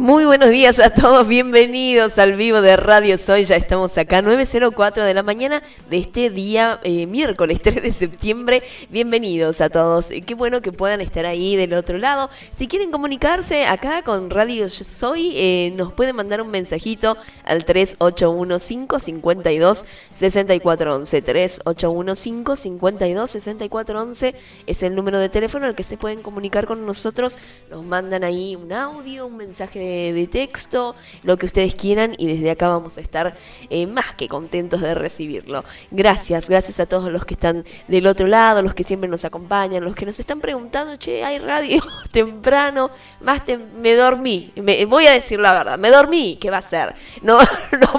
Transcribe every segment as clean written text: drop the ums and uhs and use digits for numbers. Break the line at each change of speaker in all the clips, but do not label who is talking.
Muy buenos días a todos, bienvenidos al vivo de Radio Soy. Ya estamos acá, 9:04 de la mañana de este día, miércoles 3 de septiembre. Bienvenidos a todos, qué bueno que puedan estar ahí del otro lado. Si quieren comunicarse acá con Radio Soy, nos pueden mandar un mensajito al 3815-52-6411. 3815-52-6411 es el número de teléfono al que se pueden comunicar con nosotros. Nos mandan ahí un audio, un mensaje de texto, lo que ustedes quieran, y desde acá vamos a estar más que contentos de recibirlo. Gracias a todos los que están del otro lado, los que siempre nos acompañan, los que nos están preguntando, che, hay radio temprano, me dormí, voy a decir la verdad, me dormí, ¿qué va a ser? No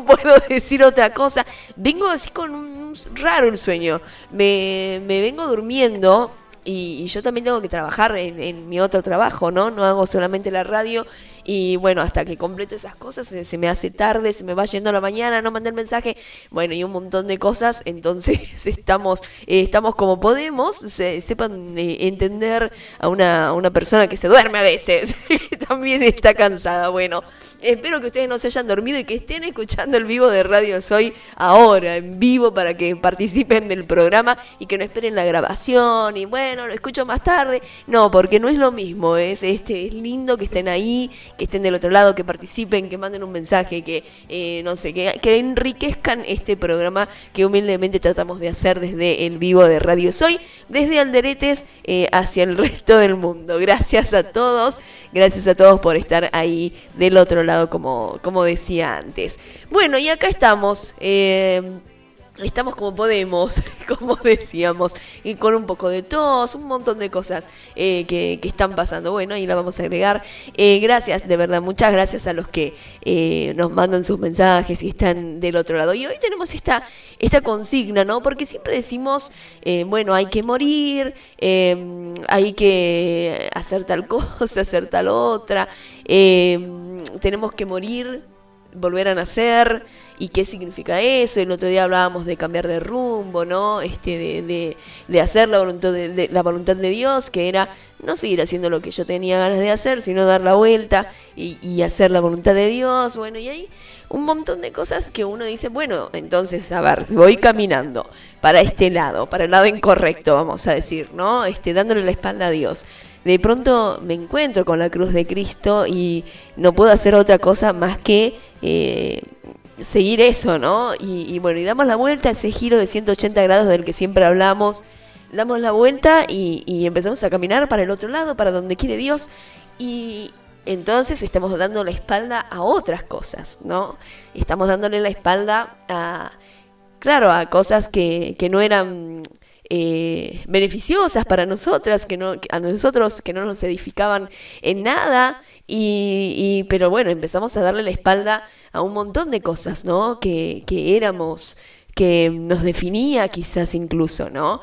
puedo decir otra cosa, vengo así con un raro el sueño, me vengo durmiendo. Y yo también tengo que trabajar en mi otro trabajo, ¿no? No hago solamente la radio. Y bueno, hasta que completo esas cosas se me hace tarde, se me va yendo la mañana, no mandé el mensaje. Bueno, y un montón de cosas. Entonces estamos como podemos. Sepan entender a una persona que se duerme a veces. También está cansada. Bueno, espero que ustedes no se hayan dormido y que estén escuchando el vivo de Radio Soy ahora, en vivo, para que participen del programa y que no esperen la grabación. Y bueno, lo escucho más tarde. No, porque no es lo mismo. Es lindo que estén ahí, que estén del otro lado, que participen, que manden un mensaje, que no sé, que enriquezcan este programa que humildemente tratamos de hacer desde el vivo de Radio Soy, desde Alderetes hacia el resto del mundo. Gracias a todos por estar ahí del otro lado, como decía antes. Bueno, y acá estamos. Estamos como podemos, como decíamos, y con un poco de tos, un montón de cosas que están pasando. Bueno, ahí la vamos a agregar. Gracias, de verdad, muchas gracias a los que nos mandan sus mensajes y están del otro lado. Y hoy tenemos esta consigna, ¿no? Porque siempre decimos, bueno, hay que morir, hay que hacer tal cosa, hacer tal otra, tenemos que morir, volver a nacer, y qué significa eso. El otro día hablábamos de cambiar de rumbo, ¿no? De hacer la voluntad de Dios, que era no seguir haciendo lo que yo tenía ganas de hacer, sino dar la vuelta y hacer la voluntad de Dios. Bueno, y hay un montón de cosas que uno dice, bueno, entonces, a ver, voy caminando para este lado, para el lado incorrecto, vamos a decir, ¿no? Dándole la espalda a Dios. De pronto me encuentro con la cruz de Cristo y no puedo hacer otra cosa más que seguir eso, ¿no? Y bueno, y damos la vuelta, ese giro de 180 grados del que siempre hablamos. Damos la vuelta y empezamos a caminar para el otro lado, para donde quiere Dios. Y entonces estamos dando la espalda a otras cosas, ¿no? Estamos dándole la espalda a cosas que no eran beneficiosas para nosotras, a nosotros que no nos edificaban en nada, pero bueno, empezamos a darle la espalda a un montón de cosas, ¿no? Que éramos, que nos definía quizás incluso, ¿no?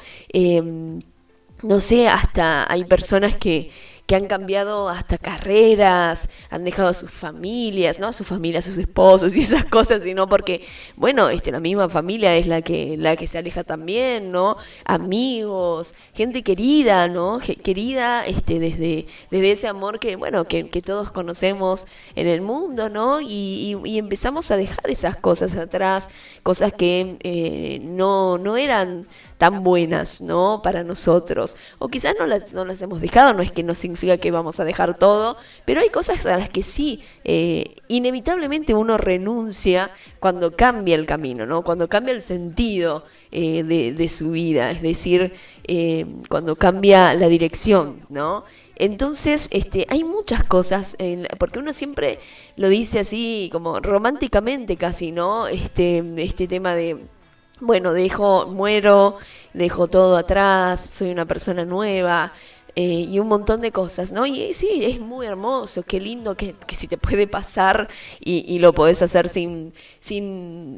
No sé, hasta hay personas que han cambiado hasta carreras, han dejado a sus familias, ¿no? A sus familias, a sus esposos y esas cosas, sino porque, bueno, la misma familia es la que se aleja también, ¿no? Amigos, gente querida, ¿no? Querida, desde ese amor que, bueno, que todos conocemos en el mundo, ¿no? Y empezamos a dejar esas cosas atrás, cosas que no eran tan buenas, ¿no? Para nosotros. O quizás no las hemos dejado, no es que no significa que vamos a dejar todo, pero hay cosas a las que sí, inevitablemente uno renuncia cuando cambia el camino, ¿no? Cuando cambia el sentido de su vida, es decir, cuando cambia la dirección, ¿no? Entonces, hay muchas cosas, porque uno siempre lo dice así, como románticamente casi, ¿no? Este tema de, bueno, muero, dejo todo atrás, soy una persona nueva, y un montón de cosas, ¿no? Y sí, es muy hermoso, qué lindo que si te puede pasar y lo podés hacer sin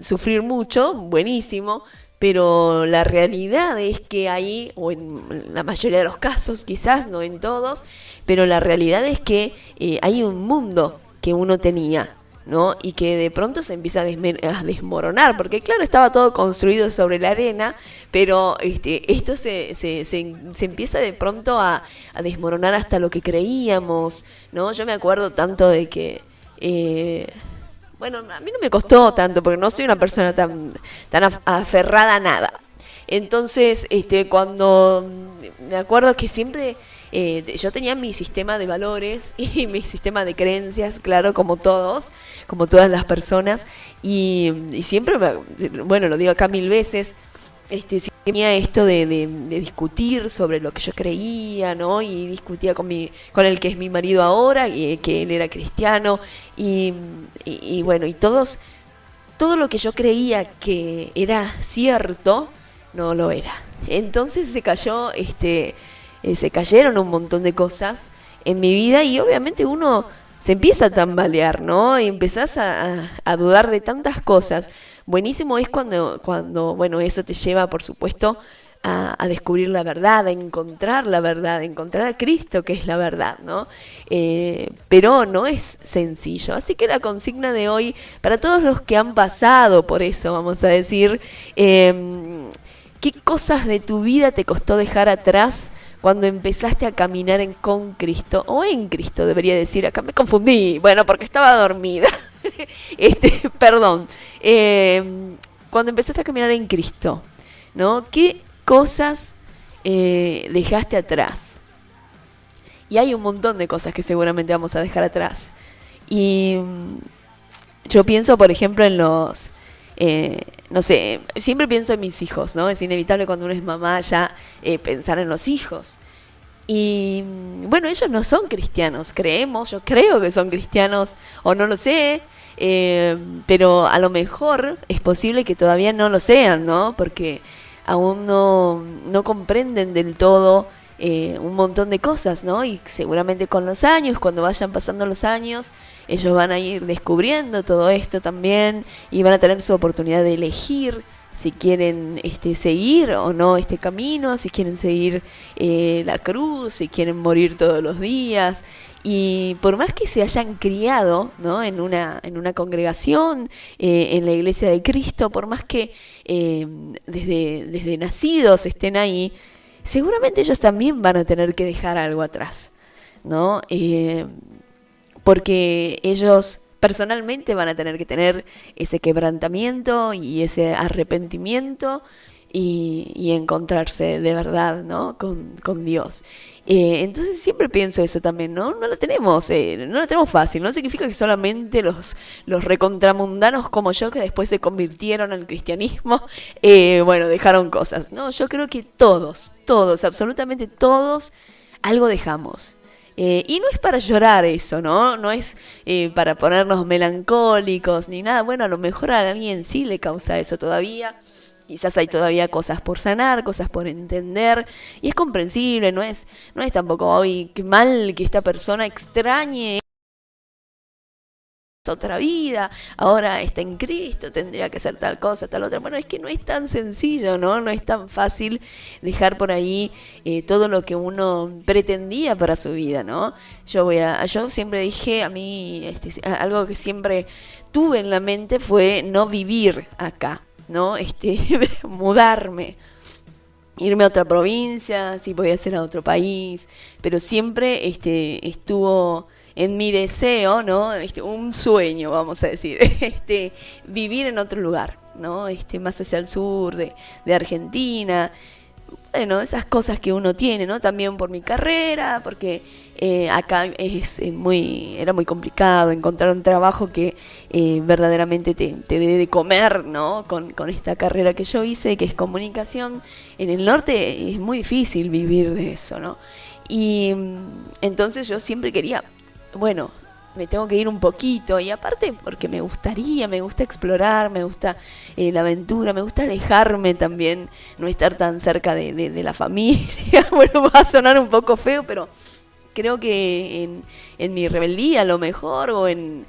sufrir mucho, buenísimo. Pero la realidad es que ahí, o en la mayoría de los casos, quizás, no en todos, pero la realidad es que hay un mundo que uno tenía, ¿no? Y que de pronto se empieza a desmoronar, porque claro, estaba todo construido sobre la arena, pero esto se empieza de pronto a desmoronar hasta lo que creíamos, ¿no? Yo me acuerdo tanto de que Bueno, a mí no me costó tanto porque no soy una persona tan aferrada a nada. Entonces, cuando me acuerdo que siempre yo tenía mi sistema de valores y mi sistema de creencias, claro, como todos, como todas las personas, y siempre, bueno, lo digo acá 1000 veces, sí tenía esto de discutir sobre lo que yo creía, ¿no? Y discutía con el que es mi marido ahora, y que él era cristiano, y bueno, todo lo que yo creía que era cierto, no lo era. Entonces se cayeron un montón de cosas en mi vida y obviamente uno se empieza a tambalear, ¿no? Y empezás a dudar de tantas cosas. Buenísimo es cuando, bueno, eso te lleva, por supuesto, a descubrir la verdad, a encontrar la verdad, a encontrar a Cristo, que es la verdad, ¿no? Pero no es sencillo. Así que la consigna de hoy, para todos los que han pasado por eso, vamos a decir, ¿qué cosas de tu vida te costó dejar atrás cuando empezaste a caminar con Cristo? O en Cristo, debería decir. Acá me confundí. Bueno, porque estaba dormida. Perdón. Cuando empezaste a caminar en Cristo, ¿no? ¿Qué cosas dejaste atrás? Y hay un montón de cosas que seguramente vamos a dejar atrás. Y yo pienso, por ejemplo, en los... no sé, siempre pienso en mis hijos, ¿no? Es inevitable cuando uno es mamá ya pensar en los hijos. Y bueno, ellos no son cristianos, yo creo que son cristianos, o no lo sé, pero a lo mejor es posible que todavía no lo sean, ¿no? Porque aún no comprenden del todo un montón de cosas, ¿no? Y seguramente con los años, cuando vayan pasando los años, ellos van a ir descubriendo todo esto también y van a tener su oportunidad de elegir si quieren seguir o no este camino, si quieren seguir la cruz, si quieren morir todos los días. Y por más que se hayan criado, ¿no? en una congregación, en la iglesia de Cristo, por más que desde nacidos estén ahí, seguramente ellos también van a tener que dejar algo atrás, ¿no? Porque ellos personalmente van a tener que tener ese quebrantamiento y ese arrepentimiento y encontrarse de verdad, ¿no? con Dios. Entonces siempre pienso eso también, ¿no? No lo tenemos fácil. No significa que solamente los recontramundanos como yo, que después se convirtieron al cristianismo, bueno, dejaron cosas. No, yo creo que todos, absolutamente todos, algo dejamos. Y no es para llorar eso, ¿no? No es para ponernos melancólicos ni nada. Bueno, a lo mejor a alguien sí le causa eso todavía. Quizás hay todavía cosas por sanar, cosas por entender. Y es comprensible, no es tampoco, hoy qué mal que esta persona extrañe otra vida, ahora está en Cristo, tendría que hacer tal cosa, tal otra. Bueno, es que no es tan sencillo, ¿no? No es tan fácil dejar por ahí todo lo que uno pretendía para su vida, ¿no? Yo siempre dije, a mí, algo que siempre tuve en la mente fue no vivir acá, ¿no? Mudarme. Irme a otra provincia, si podía ser a otro país, pero siempre estuvo en mi deseo, ¿no? Un sueño, vamos a decir, vivir en otro lugar, ¿no? Más hacia el sur de Argentina. Bueno, esas cosas que uno tiene, ¿no? También por mi carrera, porque acá era muy complicado encontrar un trabajo que verdaderamente te dé de comer, ¿no? Con esta carrera que yo hice, que es comunicación. En el norte es muy difícil vivir de eso, ¿no? Y entonces yo siempre quería, bueno, me tengo que ir un poquito, y aparte porque me gusta explorar, me gusta la aventura, me gusta alejarme también, no estar tan cerca de la familia. Bueno, va a sonar un poco feo, pero creo que en mi rebeldía a lo mejor, o en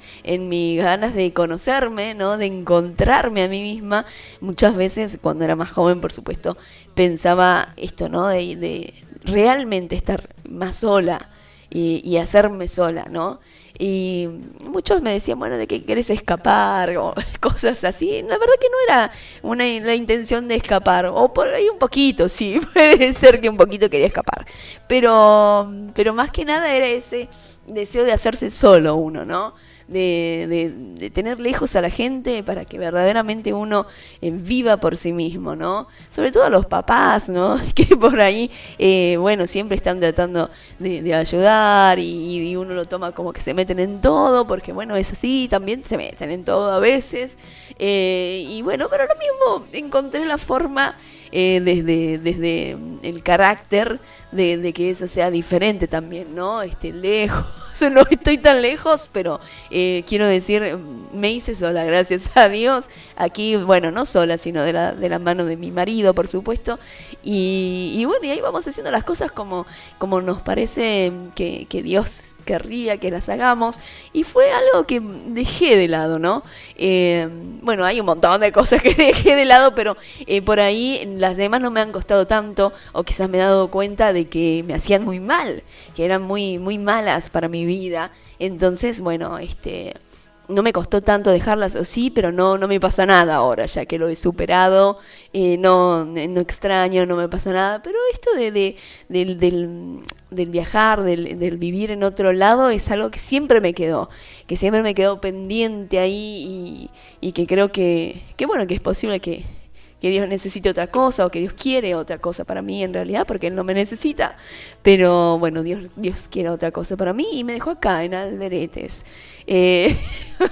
mis ganas de conocerme, ¿no? De encontrarme a mí misma, muchas veces cuando era más joven, por supuesto, pensaba esto, ¿no? De realmente estar más sola y hacerme sola, ¿no? Y muchos me decían, bueno, ¿de qué querés escapar? O cosas así. La verdad que no era la intención de escapar. O por ahí un poquito, sí, puede ser que un poquito quería escapar. Pero más que nada era ese deseo de hacerse solo uno, ¿no? de tener lejos a la gente para que verdaderamente uno viva por sí mismo, ¿no? Sobre todo a los papás, ¿no? Que por ahí, bueno, siempre están tratando de ayudar y uno lo toma como que se meten en todo, porque bueno, es así, también se meten en todo a veces. Y bueno, pero lo mismo, encontré la forma desde el carácter de que eso sea diferente también, ¿no? Lejos, no estoy tan lejos, pero quiero decir, me hice sola, gracias a Dios. Aquí, bueno, no sola, sino de la mano de mi marido, por supuesto. Y bueno, y ahí vamos haciendo las cosas como nos parece que Dios querría que las hagamos, y fue algo que dejé de lado, ¿no? Bueno, hay un montón de cosas que dejé de lado, pero por ahí las demás no me han costado tanto, o quizás me he dado cuenta de que me hacían muy mal, que eran muy, muy malas para mi vida. Entonces, bueno, no me costó tanto dejarlas, o sí, pero no me pasa nada ahora, ya que lo he superado, no extraño, no me pasa nada, pero esto del viajar, del vivir en otro lado, es algo que siempre me quedó pendiente ahí, y que creo que bueno, que es posible que Dios necesite otra cosa, o que Dios quiere otra cosa para mí en realidad, porque Él no me necesita, pero bueno, Dios quiere otra cosa para mí, y me dejó acá en Alderetes.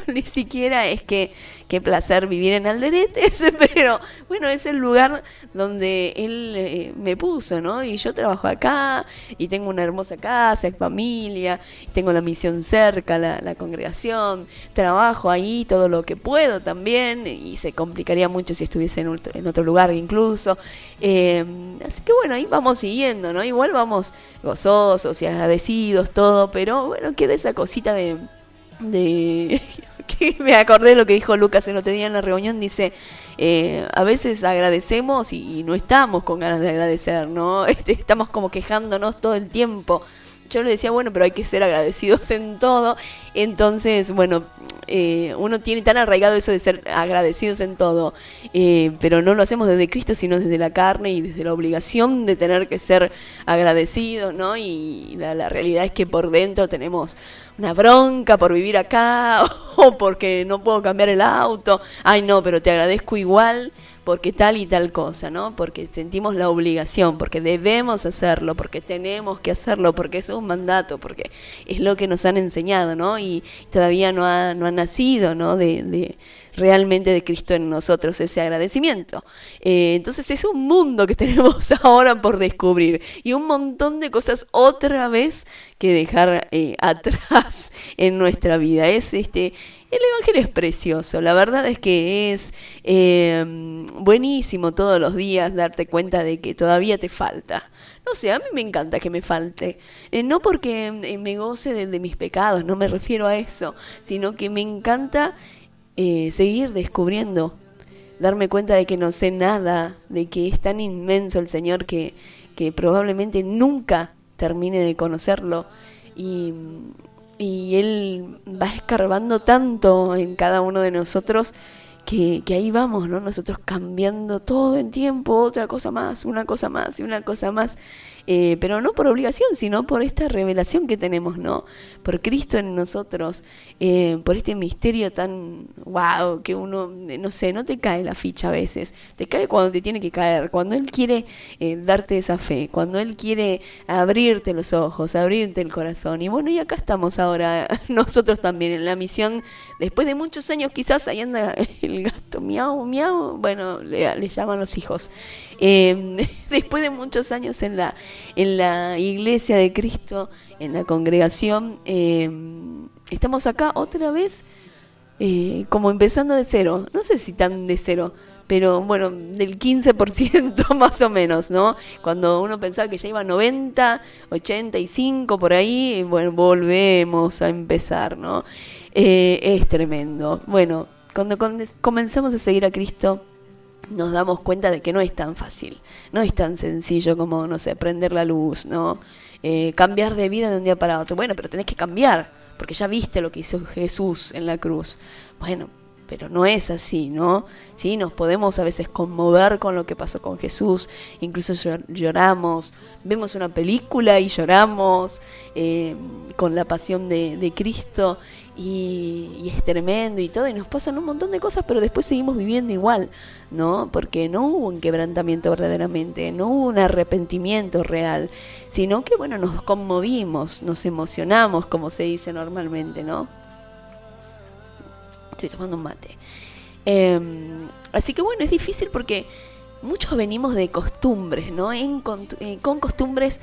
Ni siquiera es que qué placer vivir en Alderetes, pero bueno, es el lugar donde Él me puso, ¿no? Y yo trabajo acá, y tengo una hermosa casa, familia, tengo la misión cerca, la congregación, trabajo ahí todo lo que puedo también, y se complicaría mucho si estuviese en otro lugar incluso. Así que bueno, ahí vamos siguiendo, ¿no? Igual vamos gozosos y agradecidos, todo, pero bueno, queda esa cosita de que me acordé de lo que dijo Lucas el otro día en la reunión. Dice, a veces agradecemos y no estamos con ganas de agradecer, ¿no? Estamos como quejándonos todo el tiempo. Yo le decía, bueno, pero hay que ser agradecidos en todo. Entonces, bueno, uno tiene tan arraigado eso de ser agradecidos en todo, pero no lo hacemos desde Cristo, sino desde la carne y desde la obligación de tener que ser agradecidos, ¿no? Y la realidad es que por dentro tenemos una bronca por vivir acá, o porque no puedo cambiar el auto. Ay, no, pero te agradezco igual porque tal y tal cosa, ¿no? Porque sentimos la obligación, porque debemos hacerlo, porque tenemos que hacerlo, porque eso es un mandato, porque es lo que nos han enseñado, ¿no? Y todavía no ha nacido, ¿no? De realmente de Cristo en nosotros ese agradecimiento. Entonces es un mundo que tenemos ahora por descubrir, y un montón de cosas otra vez que dejar atrás en nuestra vida. El Evangelio es precioso, la verdad es que es buenísimo todos los días darte cuenta de que todavía te falta. No sé, a mí me encanta que me falte, no porque me goce de mis pecados, no me refiero a eso, sino que me encanta seguir descubriendo, darme cuenta de que no sé nada, de que es tan inmenso el Señor que probablemente nunca termine de conocerlo, y Él va escarbando tanto en cada uno de nosotros que ahí vamos, ¿no? Nosotros cambiando todo el tiempo, otra cosa más, una cosa más y una cosa más, pero no por obligación, sino por esta revelación que tenemos, ¿no? Por Cristo en nosotros, por este misterio tan wow, que uno, no sé, no te cae la ficha a veces, te cae cuando te tiene que caer, cuando Él quiere darte esa fe, cuando Él quiere abrirte los ojos, abrirte el corazón. Y bueno, y acá estamos ahora nosotros también en la misión, después de muchos años. Quizás ahí anda el gato, miau, miau, bueno, le llaman los hijos. Después de muchos años en la iglesia de Cristo, en la congregación, estamos acá otra vez, como empezando de cero. No sé si tan de cero, pero bueno, del 15% más o menos, ¿no? Cuando uno pensaba que ya iba a 90, 85 por ahí, bueno, volvemos a empezar, ¿no? Es tremendo. Bueno, cuando comenzamos a seguir a Cristo, nos damos cuenta de que no es tan fácil, no es tan sencillo como, no sé, prender la luz, ¿no? Cambiar de vida de un día para otro. Bueno, pero tenés que cambiar, porque ya viste lo que hizo Jesús en la cruz. Bueno, pero no es así, ¿no? Sí, nos podemos a veces conmover con lo que pasó con Jesús, incluso lloramos, vemos una película y lloramos con la pasión de Cristo y es tremendo y todo, y nos pasan un montón de cosas, pero después seguimos viviendo igual, ¿no? Porque no hubo un quebrantamiento verdaderamente, no hubo un arrepentimiento real, sino que, bueno, nos conmovimos, nos emocionamos, como se dice normalmente, ¿no? Estoy tomando un mate. Así que bueno, es difícil porque muchos venimos de costumbres, ¿no? Con costumbres,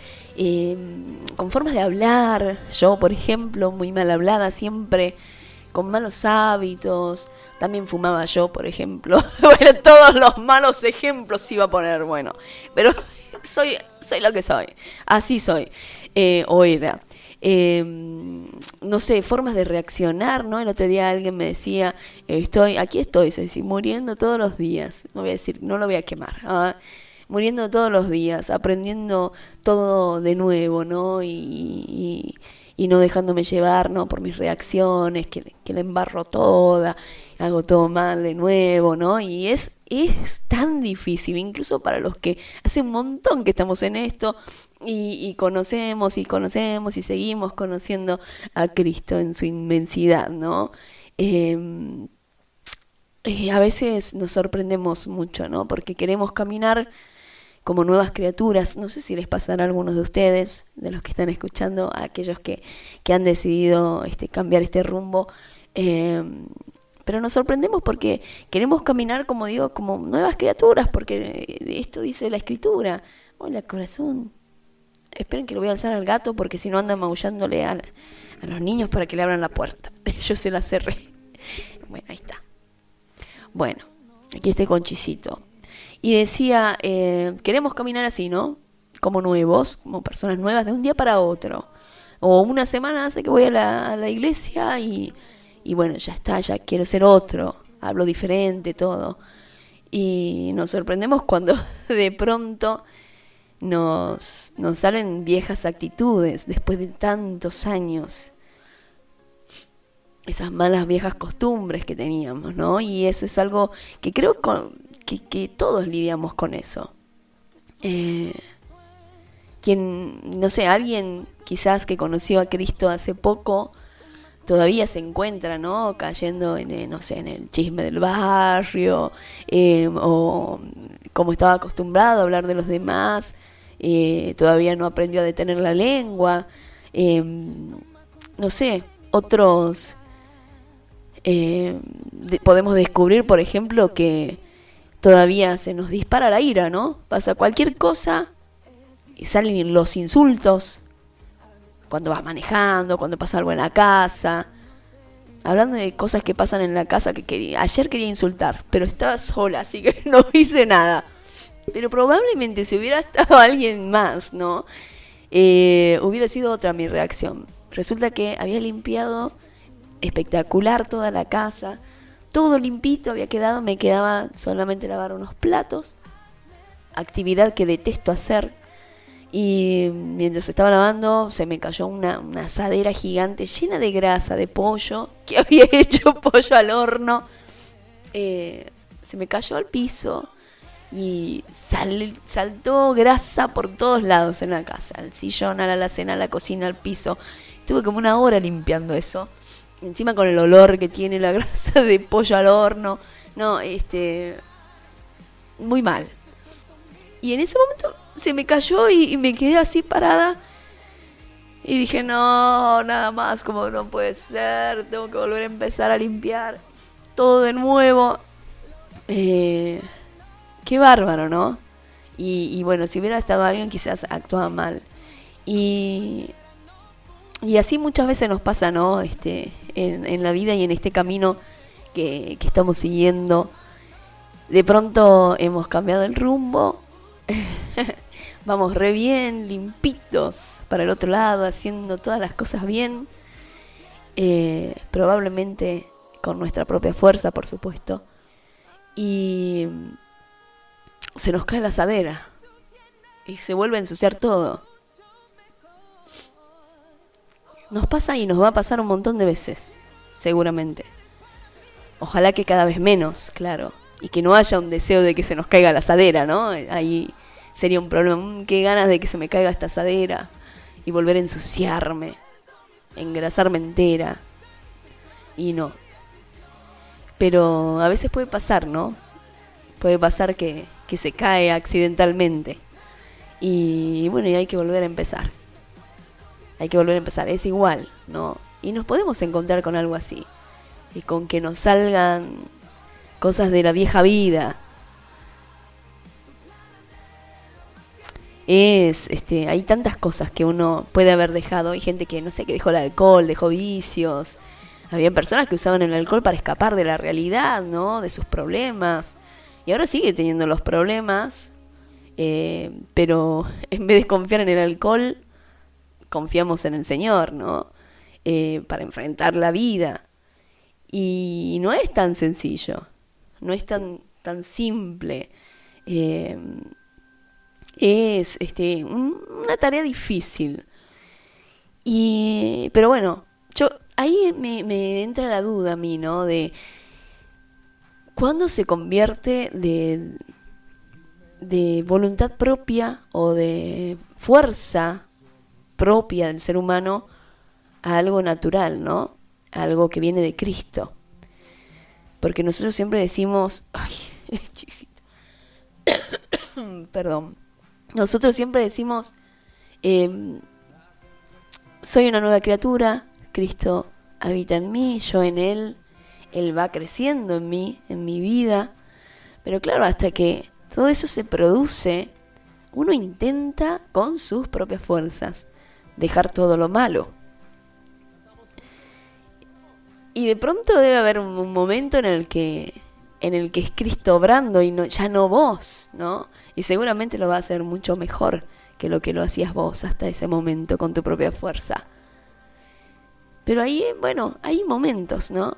con formas de hablar. Yo, por ejemplo, muy mal hablada siempre, con malos hábitos. También fumaba yo, por ejemplo. Bueno, todos los malos ejemplos iba a poner, bueno. Pero soy lo que soy. Así soy. O era. No sé, formas de reaccionar, ¿no? El otro día alguien me decía, aquí estoy, Ceci, muriendo todos los días, no voy a decir, no lo voy a quemar, muriendo todos los días, aprendiendo todo de nuevo, ¿no? Y no dejándome llevar, ¿no? Por mis reacciones, que la embarro toda, hago todo mal de nuevo, ¿no? Y es tan difícil, incluso para los que hace un montón que estamos en esto y conocemos y seguimos conociendo a Cristo en su inmensidad, ¿no? A veces nos sorprendemos mucho, ¿no? Porque queremos caminar como nuevas criaturas. No sé si les pasará a algunos de ustedes, de los que están escuchando, a aquellos que han decidido cambiar este rumbo. Pero nos sorprendemos porque queremos caminar, como digo, como nuevas criaturas, porque esto dice la Escritura. Hola, corazón. Esperen que lo voy a alzar al gato, porque si no anda maullándole a los niños para que le abran la puerta. Yo se la cerré. Bueno, ahí está. Bueno, aquí estoy con Chisito. Y decía, queremos caminar así, ¿no? Como nuevos, como personas nuevas, de un día para otro. O una semana hace que voy a la iglesia y bueno, ya está, ya quiero ser otro. Hablo diferente, todo. Y nos sorprendemos cuando de pronto nos salen viejas actitudes después de tantos años. Esas malas viejas costumbres que teníamos, ¿no? Y eso es algo que creo que todos lidiamos con eso. No sé, alguien quizás que conoció a Cristo hace poco, todavía se encuentra, ¿no? Cayendo no sé, en el chisme del barrio, o como estaba acostumbrado a hablar de los demás, todavía no aprendió a detener la lengua, no sé, otros... podemos descubrir, por ejemplo, que todavía se nos dispara la ira, ¿no? Pasa cualquier cosa y salen los insultos cuando vas manejando, cuando pasa algo en la casa. Hablando de cosas que pasan en la casa, ayer quería insultar, pero estaba sola, así que no hice nada. Pero probablemente si hubiera estado alguien más, ¿no? Hubiera sido otra mi reacción. Resulta que había limpiado espectacular toda la casa, todo limpito había quedado, me quedaba solamente lavar unos platos, actividad que detesto hacer, y mientras estaba lavando se me cayó una asadera gigante llena de grasa, de pollo, que había hecho pollo al horno, se me cayó al piso y saltó grasa por todos lados en la casa, al sillón, a la alacena, a la cocina, al piso. Tuve como una hora limpiando eso. Encima con el olor que tiene la grasa de pollo al horno. No, muy mal. Y en ese momento se me cayó y me quedé así parada. Y dije, no, nada más, como no puede ser. Tengo que volver a empezar a limpiar todo de nuevo. Qué bárbaro, ¿no? Y bueno, si hubiera estado alguien quizás actuaba mal. Y así muchas veces nos pasa, ¿no? En la vida y en este camino que estamos siguiendo. De pronto hemos cambiado el rumbo. Vamos re bien, limpitos para el otro lado, haciendo todas las cosas bien. Probablemente con nuestra propia fuerza, por supuesto. Y se nos cae la asadera. Y se vuelve a ensuciar todo. Nos pasa y nos va a pasar un montón de veces, seguramente. Ojalá que cada vez menos, claro. Y que no haya un deseo de que se nos caiga la asadera, ¿no? Ahí sería un problema. Qué ganas de que se me caiga esta asadera y volver a ensuciarme, engrasarme entera. Y no. Pero a veces puede pasar, ¿no? Puede pasar que se cae accidentalmente. Y bueno, y hay que volver a empezar. Hay que volver a empezar. Es igual, ¿no? Y nos podemos encontrar con algo así. Y con que nos salgan cosas de la vieja vida. Hay tantas cosas que uno puede haber dejado. Hay gente que, no sé, que dejó el alcohol, dejó vicios. Había personas que usaban el alcohol para escapar de la realidad, ¿no? De sus problemas. Y ahora sigue teniendo los problemas. Pero en vez de confiar en el alcohol, confiamos en el Señor, ¿no? Para enfrentar la vida. Y no es tan sencillo. No es tan simple. Es una tarea difícil. Pero bueno, ahí me entra la duda a mí, ¿no? De cuándo se convierte de voluntad propia o de fuerza propia del ser humano a algo natural, ¿no? A algo que viene de Cristo. Porque nosotros siempre decimos, ay, chisito. Perdón. Nosotros siempre decimos, soy una nueva criatura, Cristo habita en mí, yo en Él va creciendo en mí, en mi vida. Pero claro, hasta que todo eso se produce, uno intenta con sus propias fuerzas dejar todo lo malo. Y de pronto debe haber un momento en el que es Cristo obrando y ya no vos, ¿no? Y seguramente lo va a hacer mucho mejor que lo hacías vos hasta ese momento con tu propia fuerza. Pero ahí, bueno, hay momentos, ¿no?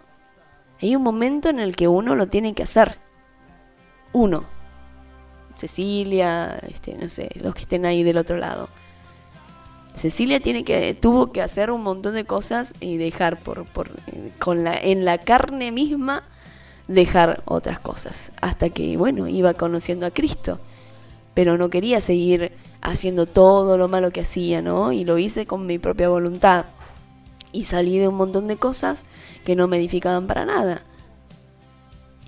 Hay un momento en el que uno lo tiene que hacer. Uno. Cecilia, no sé, los que estén ahí del otro lado. Cecilia tuvo que hacer un montón de cosas y dejar en la carne misma, dejar otras cosas. Hasta que, bueno, iba conociendo a Cristo. Pero no quería seguir haciendo todo lo malo que hacía, ¿no? Y lo hice con mi propia voluntad. Y salí de un montón de cosas que no me edificaban para nada.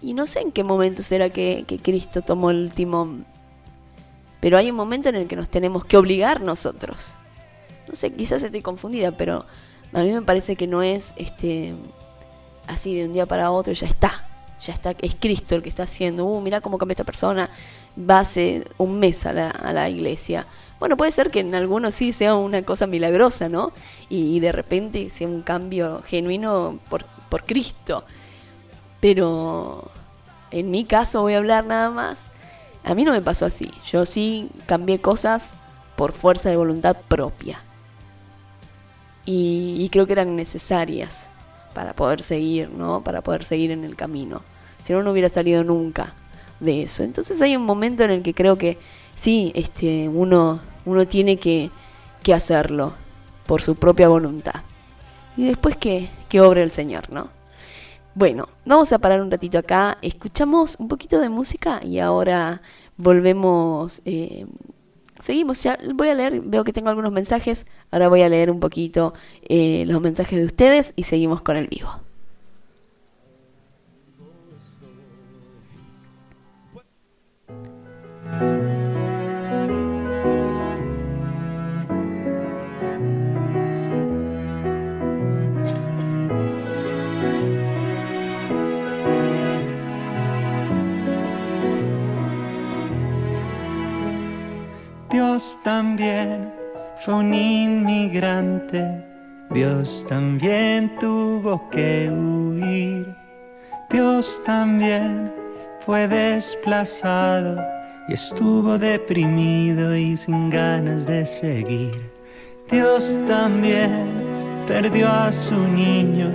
Y no sé en qué momento será que Cristo tomó el timón. Pero hay un momento en el que nos tenemos que obligar nosotros. No sé, quizás estoy confundida, pero a mí me parece que no es así de un día para otro, ya está, es Cristo el que está haciendo. Mirá cómo cambia esta persona, va hace un mes a la iglesia. Bueno, puede ser que en algunos sí sea una cosa milagrosa, ¿no? Y de repente sea un cambio genuino por Cristo. Pero en mi caso voy a hablar nada más. A mí no me pasó así. Yo sí cambié cosas por fuerza de voluntad propia. Y creo que eran necesarias para poder seguir, ¿no? Para poder seguir en el camino. Si no, no hubiera salido nunca de eso. Entonces hay un momento en el que creo que sí, uno tiene que hacerlo por su propia voluntad. Y después que obre el Señor, ¿no? Bueno, vamos a parar un ratito acá. Escuchamos un poquito de música y ahora volvemos. Seguimos, ya voy a leer, veo que tengo algunos mensajes. Ahora voy a leer un poquito los mensajes de ustedes y seguimos con el vivo.
Dios también fue un inmigrante, Dios también tuvo que huir, Dios también fue desplazado y estuvo deprimido y sin ganas de seguir. Dios también perdió a su niño,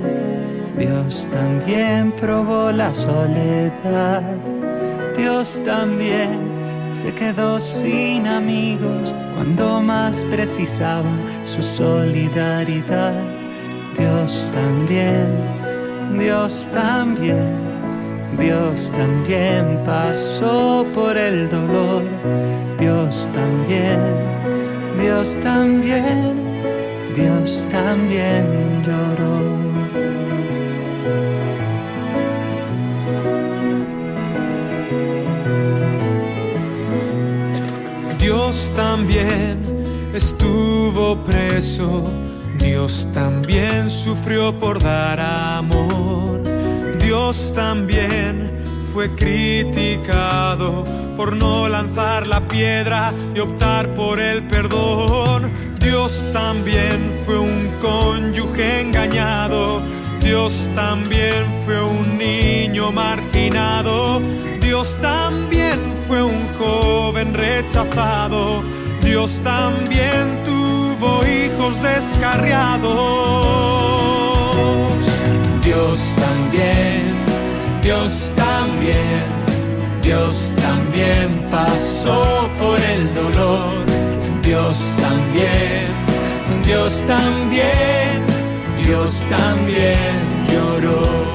Dios también probó la soledad, Dios también se quedó sin amigos cuando más precisaba su solidaridad. Dios también Dios también pasó por el dolor. Dios también, Dios también, Dios también lloró.
Dios también estuvo preso, Dios también sufrió por dar amor. Dios también fue criticado por no lanzar la piedra y optar por el perdón. Dios también fue un cónyuge engañado. Dios también fue un niño marginado. Dios también fue un joven rechazado. Dios también tuvo hijos descarriados.
Dios también, Dios también, Dios también pasó por el dolor. Dios también, Dios también, Dios también lloró.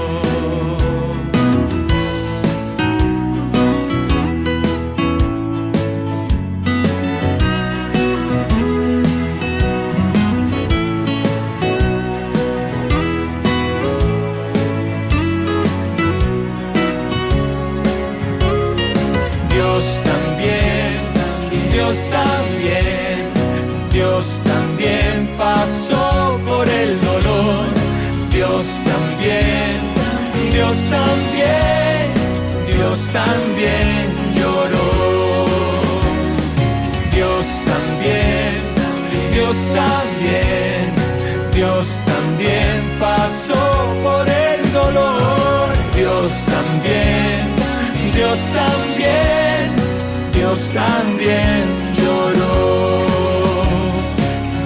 Dios también, Dios también pasó por el dolor. Dios también, Dios también, Dios también lloró. Dios también, Dios también, Dios también pasó por el dolor. Dios también, Dios también, Dios también lloró.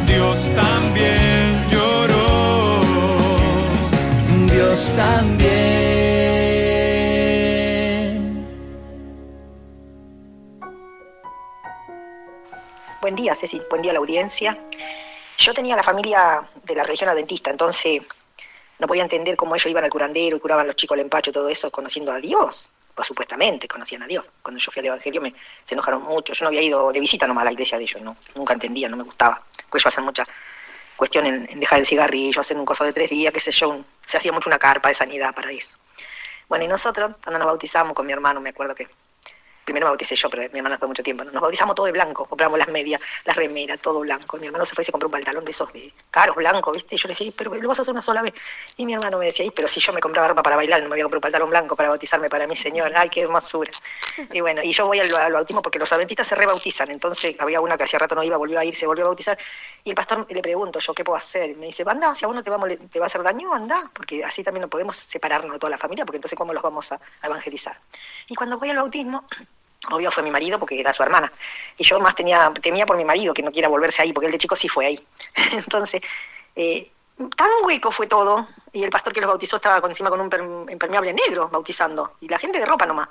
Dios también lloró. Dios también.
Buen día, Ceci. Buen día a la audiencia. Yo tenía la familia de la religión adventista, entonces no podía entender cómo ellos iban al curandero y curaban a los chicos el empacho, todo eso, conociendo a Dios. Pues supuestamente conocían a Dios. Cuando yo fui al Evangelio se enojaron mucho. Yo no había ido de visita nomás a la iglesia de ellos, ¿no? Nunca entendía, no me gustaba. Pues ellos hacen mucha cuestión en dejar el cigarrillo, hacen un coso de 3 días, qué sé yo. Se hacía mucho una carpa de sanidad para eso. Bueno, y nosotros, cuando nos bautizamos con mi hermano, me acuerdo que primero me bauticé yo, pero mi hermana fue mucho tiempo, ¿no? Nos bautizamos todo de blanco, compramos las medias, las remeras, todo blanco. Mi hermano se fue y se compró un pantalón de esos de caros, blancos, ¿viste? Y yo le decía, pero lo vas a hacer una sola vez. Y mi hermano me decía, pero si yo me compraba ropa para bailar, no me había comprado un pantalón blanco para bautizarme para mi señor. Ay, qué hermosura. Y bueno, y yo voy al bautismo porque los adventistas se rebautizan. Entonces había una que hacía rato no iba, volvió a ir, se volvió a bautizar. Y el pastor le pregunto yo, ¿qué puedo hacer? Y me dice, anda, si a uno te va a hacer daño, anda, porque así también no podemos separarnos de toda la familia, porque entonces ¿cómo los vamos a evangelizar? Y cuando voy al bautismo, obvio fue mi marido porque era su hermana. Y yo más temía por mi marido, que no quiera volverse ahí, porque él de chico sí fue ahí. Entonces, tan hueco fue todo. Y el pastor que los bautizó estaba encima con un impermeable negro bautizando. Y la gente de ropa nomás.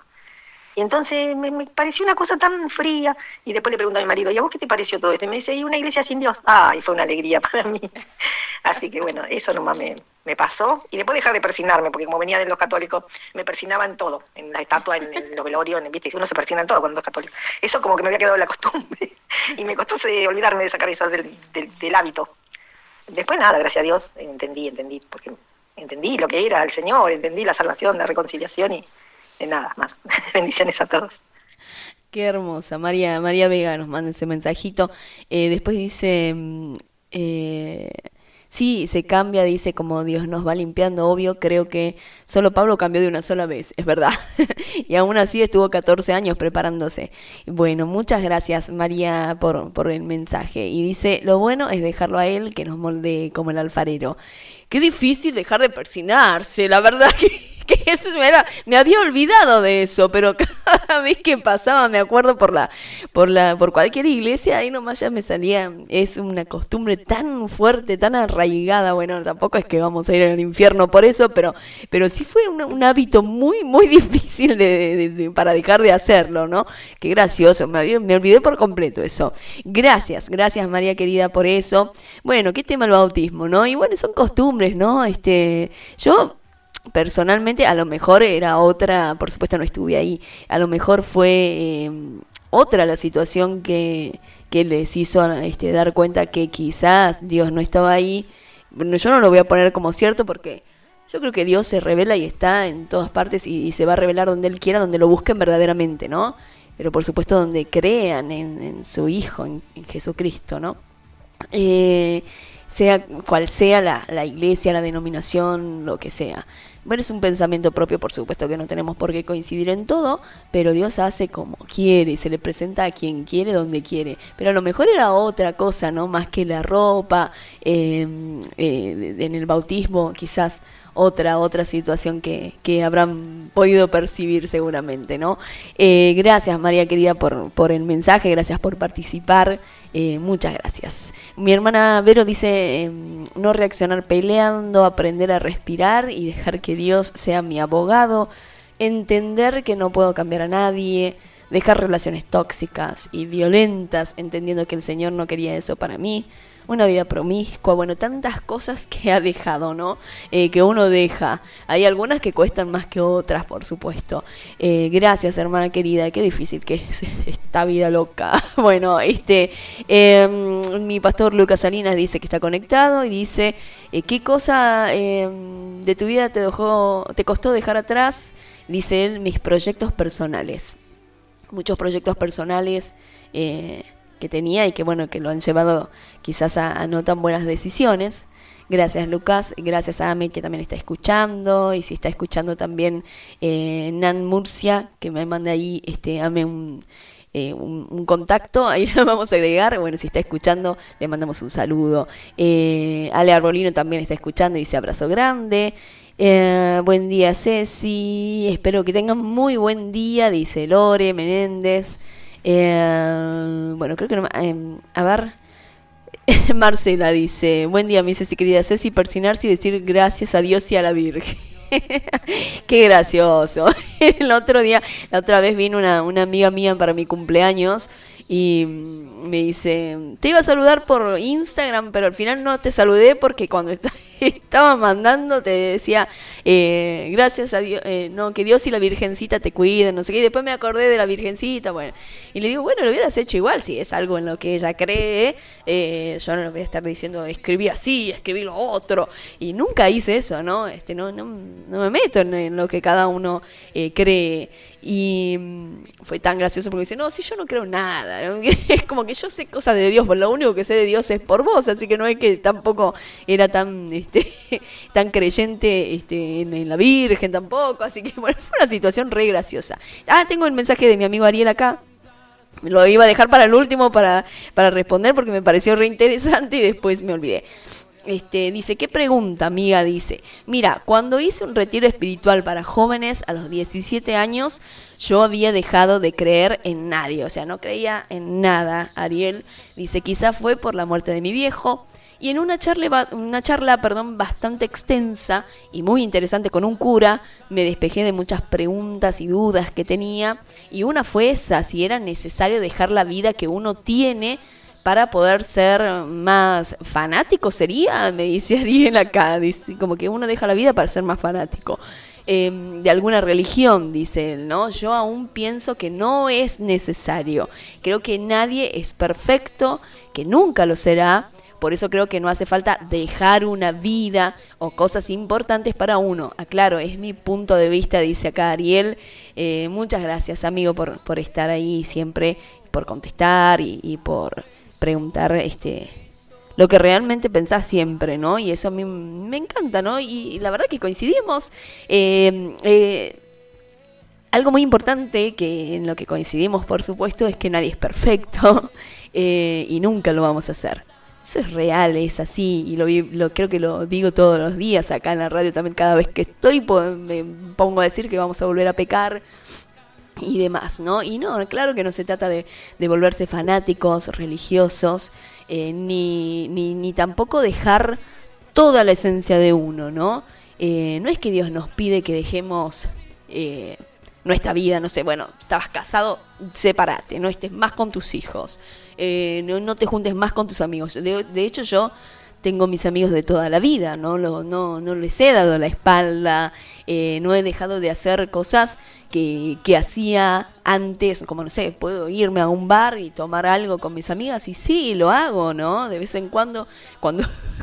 Y entonces me pareció una cosa tan fría. Y después le pregunté a mi marido, ¿y a vos qué te pareció todo esto? Y me dice, ¿y una iglesia sin Dios? Y fue una alegría para mí. Así que bueno, eso nomás me pasó. Y después dejar de persignarme, porque como venía de los católicos, me persinaba en todo. En la estatua, en los velorios, ¿viste? Uno se persina en todo cuando es católico. Eso como que me había quedado en la costumbre. Y me costó olvidarme de sacar eso del hábito. Después nada, gracias a Dios, entendí, porque entendí lo que era el Señor, entendí la salvación, la reconciliación y nada más. Bendiciones a todos.
Qué hermosa. María Vega nos manda ese mensajito. Después dice, sí, se cambia, dice, como Dios nos va limpiando, obvio, creo que solo Pablo cambió de una sola vez, es verdad. Y aún así estuvo 14 años preparándose. Bueno, muchas gracias, María, por el mensaje. Y dice, lo bueno es dejarlo a él, que nos moldee como el alfarero. Qué difícil dejar de persinarse, la verdad que eso me había olvidado de eso, pero cada vez que pasaba, me acuerdo por cualquier iglesia, ahí nomás ya me salía, es una costumbre tan fuerte, tan arraigada. Bueno, tampoco es que vamos a ir al infierno por eso, pero sí fue un hábito muy, muy difícil para dejar de hacerlo, ¿no? Qué gracioso, me olvidé por completo eso. Gracias María querida por eso. Bueno, ¿qué tema el bautismo, no? Y bueno, son costumbres, ¿no? Yo personalmente a lo mejor era otra, por supuesto no estuve ahí, a lo mejor fue otra la situación que les hizo dar cuenta que quizás Dios no estaba ahí. Bueno, yo no lo voy a poner como cierto porque yo creo que Dios se revela y está en todas partes y se va a revelar donde Él quiera, donde lo busquen verdaderamente, ¿no? Pero por supuesto donde crean en su Hijo, en Jesucristo, ¿no? Sea cual sea la iglesia, la denominación, lo que sea. Bueno, es un pensamiento propio, por supuesto que no tenemos por qué coincidir en todo, pero Dios hace como quiere, se le presenta a quien quiere, donde quiere. Pero a lo mejor era otra cosa, ¿no? Más que la ropa, en el bautismo, quizás otra situación que habrán podido percibir seguramente, ¿no? Gracias, María querida, por el mensaje, gracias por participar. Muchas gracias. Mi hermana Vero dice, no reaccionar peleando, aprender a respirar y dejar que Dios sea mi abogado, entender que no puedo cambiar a nadie, dejar relaciones tóxicas y violentas, entendiendo que el Señor no quería eso para mí, una vida promiscua, bueno, tantas cosas que ha dejado, ¿no? Que uno deja. Hay algunas que cuestan más que otras, por supuesto. Gracias, hermana querida, qué difícil que es esta vida loca. Bueno, mi pastor Lucas Salinas dice que está conectado y dice, ¿qué cosa de tu vida te costó dejar atrás? Dice él, mis proyectos personales. Muchos proyectos personales que tenía y que bueno, que lo han llevado quizás a no tan buenas decisiones. Gracias, Lucas, gracias a Ame que también está escuchando, y si está escuchando también Nan Murcia, que me manda ahí Ame un contacto, ahí lo vamos a agregar. Bueno, si está escuchando, le mandamos un saludo. Ale Arbolino también está escuchando y dice abrazo grande. Buen día, Ceci, espero que tengan muy buen día, dice Lore Menéndez. Bueno, creo que no, a ver. Marcela dice, buen día, mi Ceci, querida Ceci, persinarse y decir gracias a Dios y a la Virgen. Qué gracioso. La otra vez vino una amiga mía para mi cumpleaños y me dice, te iba a saludar por Instagram, pero al final no te saludé porque cuando estaba mandando te decía, gracias a Dios, no, que Dios y la Virgencita te cuiden, no sé qué, y después me acordé de la Virgencita, bueno, y le digo, bueno, lo hubieras hecho igual, si es algo en lo que ella cree, yo no le voy a estar diciendo, escribí así, escribí lo otro, y nunca hice eso, ¿no? No me meto en lo que cada uno cree. Y fue tan gracioso porque dice, no, si yo no creo nada, ¿no? Es como que yo sé cosas de Dios, pues lo único que sé de Dios es por vos, así que no es que tampoco era tan tan creyente en la Virgen tampoco, así que bueno, fue una situación re graciosa. Tengo el mensaje de mi amigo Ariel acá. Lo iba a dejar para el último para responder porque me pareció re interesante y después me olvidé. Dice, ¿qué pregunta, amiga? Dice, mira, cuando hice un retiro espiritual para jóvenes a los 17 años, yo había dejado de creer en nadie, o sea, no creía en nada. Ariel dice, quizá fue por la muerte de mi viejo. Y en una charla, bastante extensa y muy interesante con un cura, me despejé de muchas preguntas y dudas que tenía. Y una fue esa, si era necesario dejar la vida que uno tiene para poder ser más fanático, sería, me dice Ariel acá, dice, como que uno deja la vida para ser más fanático. De alguna religión, dice él, ¿no? Yo aún pienso que no es necesario. Creo que nadie es perfecto, que nunca lo será. Por eso creo que no hace falta dejar una vida o cosas importantes para uno. Aclaro, es mi punto de vista, dice acá Ariel. Muchas gracias, amigo, por estar ahí siempre, por contestar y por preguntar lo que realmente pensás siempre, ¿no? Y eso a mí me encanta, ¿no? Y la verdad que coincidimos. Algo muy importante que en lo que coincidimos, por supuesto, es que nadie es perfecto y nunca lo vamos a hacer. Eso es real, es así, y creo que lo digo todos los días acá en la radio también. Cada vez que estoy me pongo a decir que vamos a volver a pecar y demás, ¿no? Y no, claro que no se trata de volverse fanáticos, religiosos, ni tampoco dejar toda la esencia de uno, ¿no? No es que Dios nos pide que dejemos nuestra vida, no sé, bueno, estabas casado, sepárate, no estés más con tus hijos, no te juntes más con tus amigos. De hecho, yo tengo mis amigos de toda la vida, no les he dado la espalda, no he dejado de hacer cosas que hacía antes, como no sé, puedo irme a un bar y tomar algo con mis amigas, y sí, lo hago, ¿no? De vez en cuando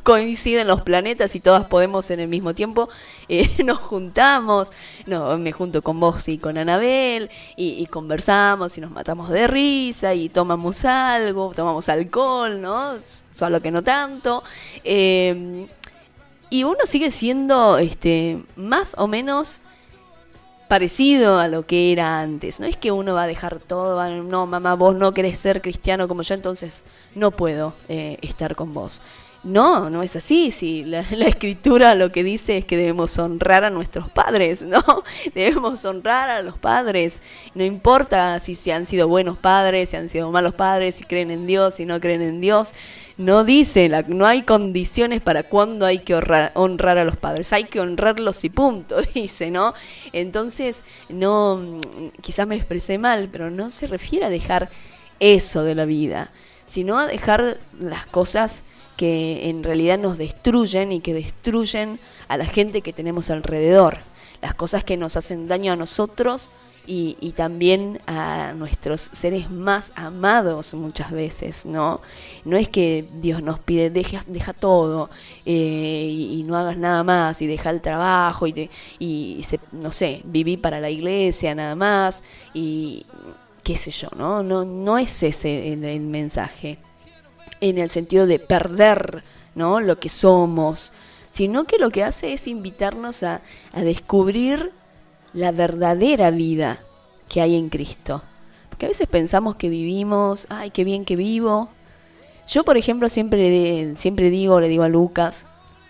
coinciden los planetas y todas podemos en el mismo tiempo, nos juntamos, no, me junto con vos y con Anabel, y conversamos y nos matamos de risa y tomamos algo, tomamos alcohol, ¿no? Solo que no tanto. Y uno sigue siendo más o menos parecido a lo que era antes. No es que uno va a dejar todo, no, mamá, vos no querés ser cristiano como yo, entonces no puedo estar con vos. No es así. Si la escritura lo que dice es que debemos honrar a nuestros padres, ¿no? Debemos honrar a los padres. No importa si han sido buenos padres, si han sido malos padres, si creen en Dios, si no creen en Dios. No dice, no hay condiciones para cuándo hay que honrar a los padres. Hay que honrarlos y punto, dice, ¿no? Entonces, quizás me expresé mal, pero no se refiere a dejar eso de la vida, sino a dejar las cosas que en realidad nos destruyen y que destruyen a la gente que tenemos alrededor. Las cosas que nos hacen daño a nosotros y también a nuestros seres más amados muchas veces, ¿no? No es que Dios nos pide, deja todo y no hagas nada más y deja el trabajo no sé, viví para la iglesia nada más y qué sé yo, ¿no? No es ese el mensaje en el sentido de perder, ¿no?, lo que somos, sino que lo que hace es invitarnos a descubrir la verdadera vida que hay en Cristo. Porque a veces pensamos que vivimos, ay, qué bien que vivo. Yo, por ejemplo, siempre le digo a Lucas,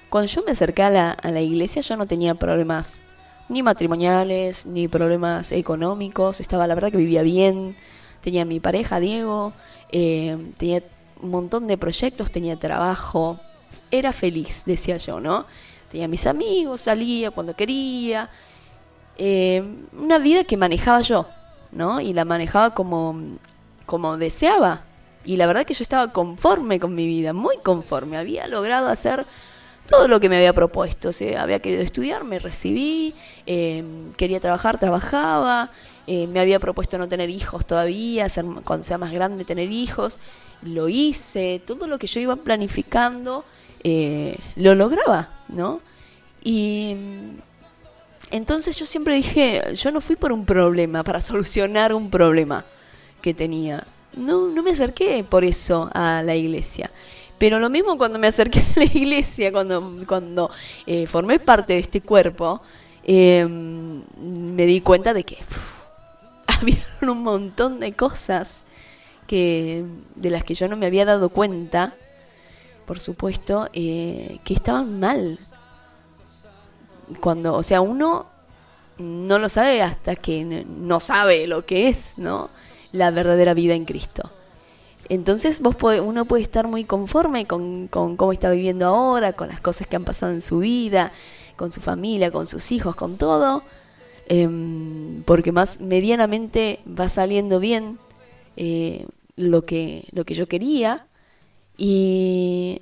cuando yo me acerqué a la iglesia yo no tenía problemas ni matrimoniales, ni problemas económicos, la verdad que vivía bien, tenía mi pareja, Diego, tenía un montón de proyectos, tenía trabajo, era feliz, decía yo, ¿no? Tenía mis amigos, salía cuando quería, una vida que manejaba yo, ¿no? Y la manejaba como deseaba. Y la verdad que yo estaba conforme con mi vida, muy conforme. Había logrado hacer todo lo que me había propuesto. O sea, había querido estudiar, me recibí, quería trabajar, trabajaba, me había propuesto no tener hijos todavía, cuando sea más grande tener hijos. Lo hice, todo lo que yo iba planificando lo lograba, ¿no? Y entonces yo siempre dije, yo no fui por un problema, para solucionar un problema que tenía. No me acerqué por eso a la iglesia. Pero lo mismo cuando me acerqué a la iglesia, cuando formé parte de este cuerpo, me di cuenta de que había un montón de cosas de las que yo no me había dado cuenta, por supuesto, que estaban mal. O sea, uno no lo sabe hasta que no sabe lo que es, ¿no?, la verdadera vida en Cristo. Entonces uno puede estar muy conforme con cómo está viviendo ahora, con las cosas que han pasado en su vida, con su familia, con sus hijos, con todo, porque más medianamente va saliendo bien lo que yo quería, y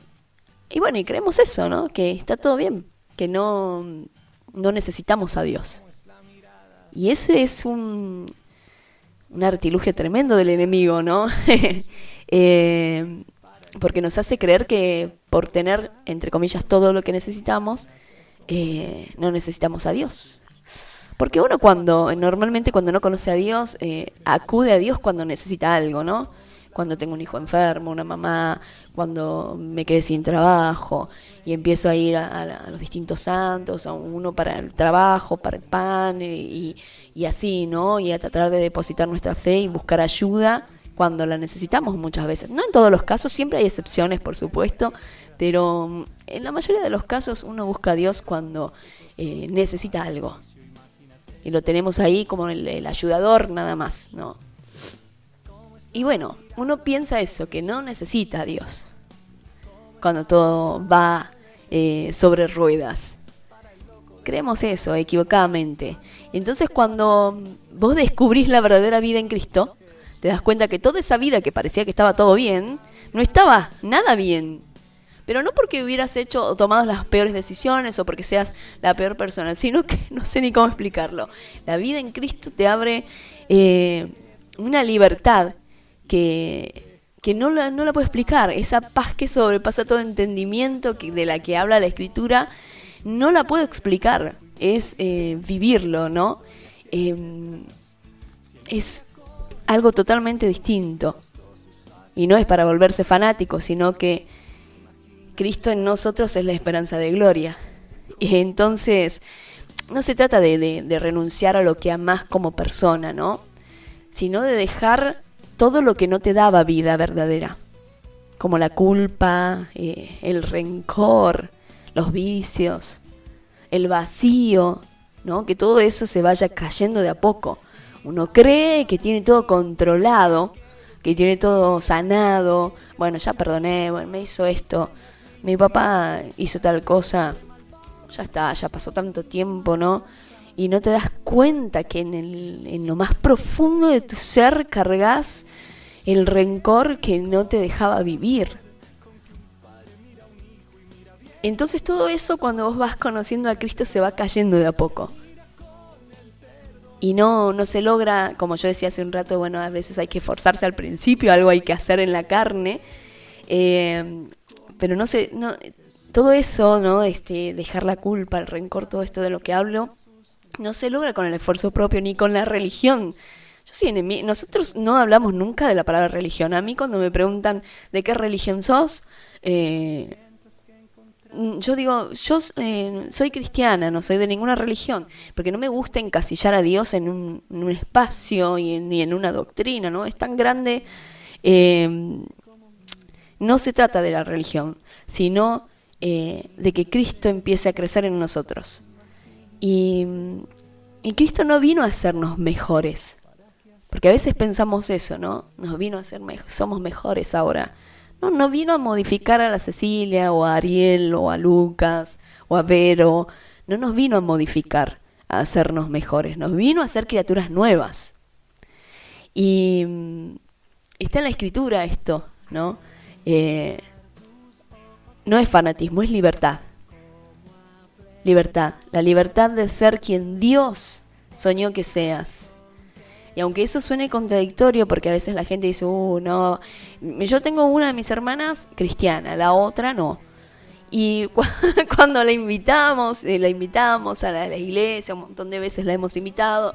bueno, y creemos eso, ¿no?, que está todo bien, que no necesitamos a Dios. Y ese es un artilugio tremendo del enemigo, ¿no? Porque nos hace creer que por tener, entre comillas, todo lo que necesitamos, no necesitamos a Dios. Porque uno normalmente cuando no conoce a Dios, acude a Dios cuando necesita algo, ¿no? Cuando tengo un hijo enfermo, una mamá, cuando me quedé sin trabajo y empiezo a ir a los distintos santos, a uno para el trabajo, para el pan y así, ¿no? Y a tratar de depositar nuestra fe y buscar ayuda cuando la necesitamos muchas veces. No en todos los casos, siempre hay excepciones, por supuesto, pero en la mayoría de los casos uno busca a Dios cuando necesita algo. Y lo tenemos ahí como el ayudador nada más, ¿no? Y bueno, uno piensa eso, que no necesita a Dios cuando todo va sobre ruedas. Creemos eso equivocadamente. Entonces cuando vos descubrís la verdadera vida en Cristo, te das cuenta que toda esa vida que parecía que estaba todo bien, no estaba nada bien. pero no porque hubieras hecho o tomado las peores decisiones o porque seas la peor persona, sino que no sé ni cómo explicarlo. La vida en Cristo te abre una libertad que no la puedo explicar. Esa paz que sobrepasa todo entendimiento de la que habla la Escritura, no la puedo explicar. Es vivirlo, ¿no? Es algo totalmente distinto. Y no es para volverse fanático, sino que Cristo en nosotros es la esperanza de gloria. Y entonces, no se trata de renunciar a lo que amás como persona, ¿no? Sino de dejar todo lo que no te daba vida verdadera. Como la culpa, el rencor, los vicios, el vacío, ¿no? Que todo eso se vaya cayendo de a poco. Uno cree que tiene todo controlado, que tiene todo sanado. Bueno, ya perdoné, bueno, me hizo esto, mi papá hizo tal cosa, ya está, ya pasó tanto tiempo, ¿no? Y no te das cuenta que en lo más profundo de tu ser cargas el rencor que no te dejaba vivir. Entonces todo eso, cuando vos vas conociendo a Cristo, se va cayendo de a poco. Y no se logra, como yo decía hace un rato, bueno, a veces hay que esforzarse al principio, algo hay que hacer en la carne, pero todo eso, ¿no? Dejar la culpa, el rencor, todo esto de lo que hablo, no se logra con el esfuerzo propio ni con la religión. Nosotros no hablamos nunca de la palabra religión. A mí cuando me preguntan de qué religión sos, yo digo, soy cristiana, no soy de ninguna religión, porque no me gusta encasillar a Dios en un espacio ni en una doctrina, ¿no? Es tan grande. No se trata de la religión, sino de que Cristo empiece a crecer en nosotros. Y Cristo no vino a hacernos mejores, porque a veces pensamos eso, ¿no? Nos vino a hacer somos mejores ahora. No vino a modificar a la Cecilia o a Ariel o a Lucas o a Vero. No nos vino a modificar, a hacernos mejores. Nos vino a hacer criaturas nuevas. Y está en la Escritura esto, ¿no? No es fanatismo, es libertad. Libertad. La libertad de ser quien Dios soñó que seas. Y aunque eso suene contradictorio, porque a veces la gente dice, no, yo tengo una de mis hermanas cristiana, la otra no. Y cuando la invitamos a la iglesia, un montón de veces la hemos invitado,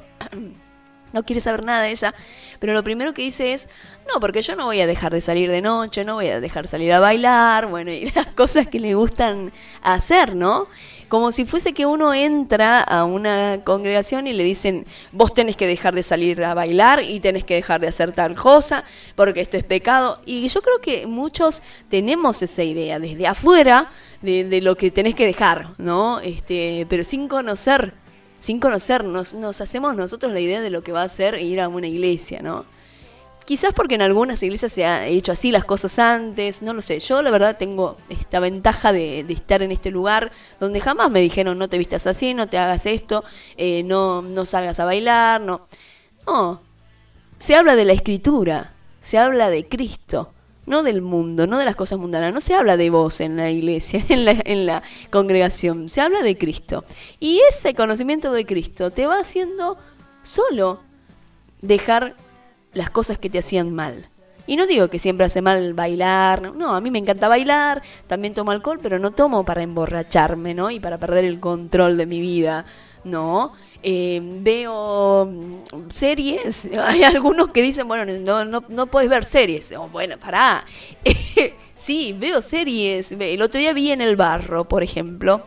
no quiere saber nada de ella, pero lo primero que dice es, no, porque yo no voy a dejar de salir de noche, no voy a dejar de salir a bailar, bueno, y las cosas que le gustan hacer, ¿no? Como si fuese que uno entra a una congregación y le dicen, vos tenés que dejar de salir a bailar y tenés que dejar de hacer tal cosa, porque esto es pecado. Y yo creo que muchos tenemos esa idea desde afuera de lo que tenés que dejar, ¿no? Pero sin conocernos, nos hacemos nosotros la idea de lo que va a ser ir a una iglesia, ¿no? Quizás porque en algunas iglesias se ha hecho así las cosas antes, no lo sé. Yo la verdad tengo esta ventaja de estar en este lugar donde jamás me dijeron no te vistas así, no te hagas esto, no salgas a bailar, no. Se habla de la Escritura, se habla de Cristo, no del mundo, no de las cosas mundanas. No se habla de vos en la iglesia, en la congregación, se habla de Cristo. Y ese conocimiento de Cristo te va haciendo solo dejar las cosas que te hacían mal. Y no digo que siempre hace mal bailar, no, a mí me encanta bailar, también tomo alcohol, pero no tomo para emborracharme, ¿no? Y para perder el control de mi vida, no. Veo series, hay algunos que dicen, bueno, no puedes ver series. Bueno, pará. Sí, veo series. El otro día vi En el Barro, por ejemplo,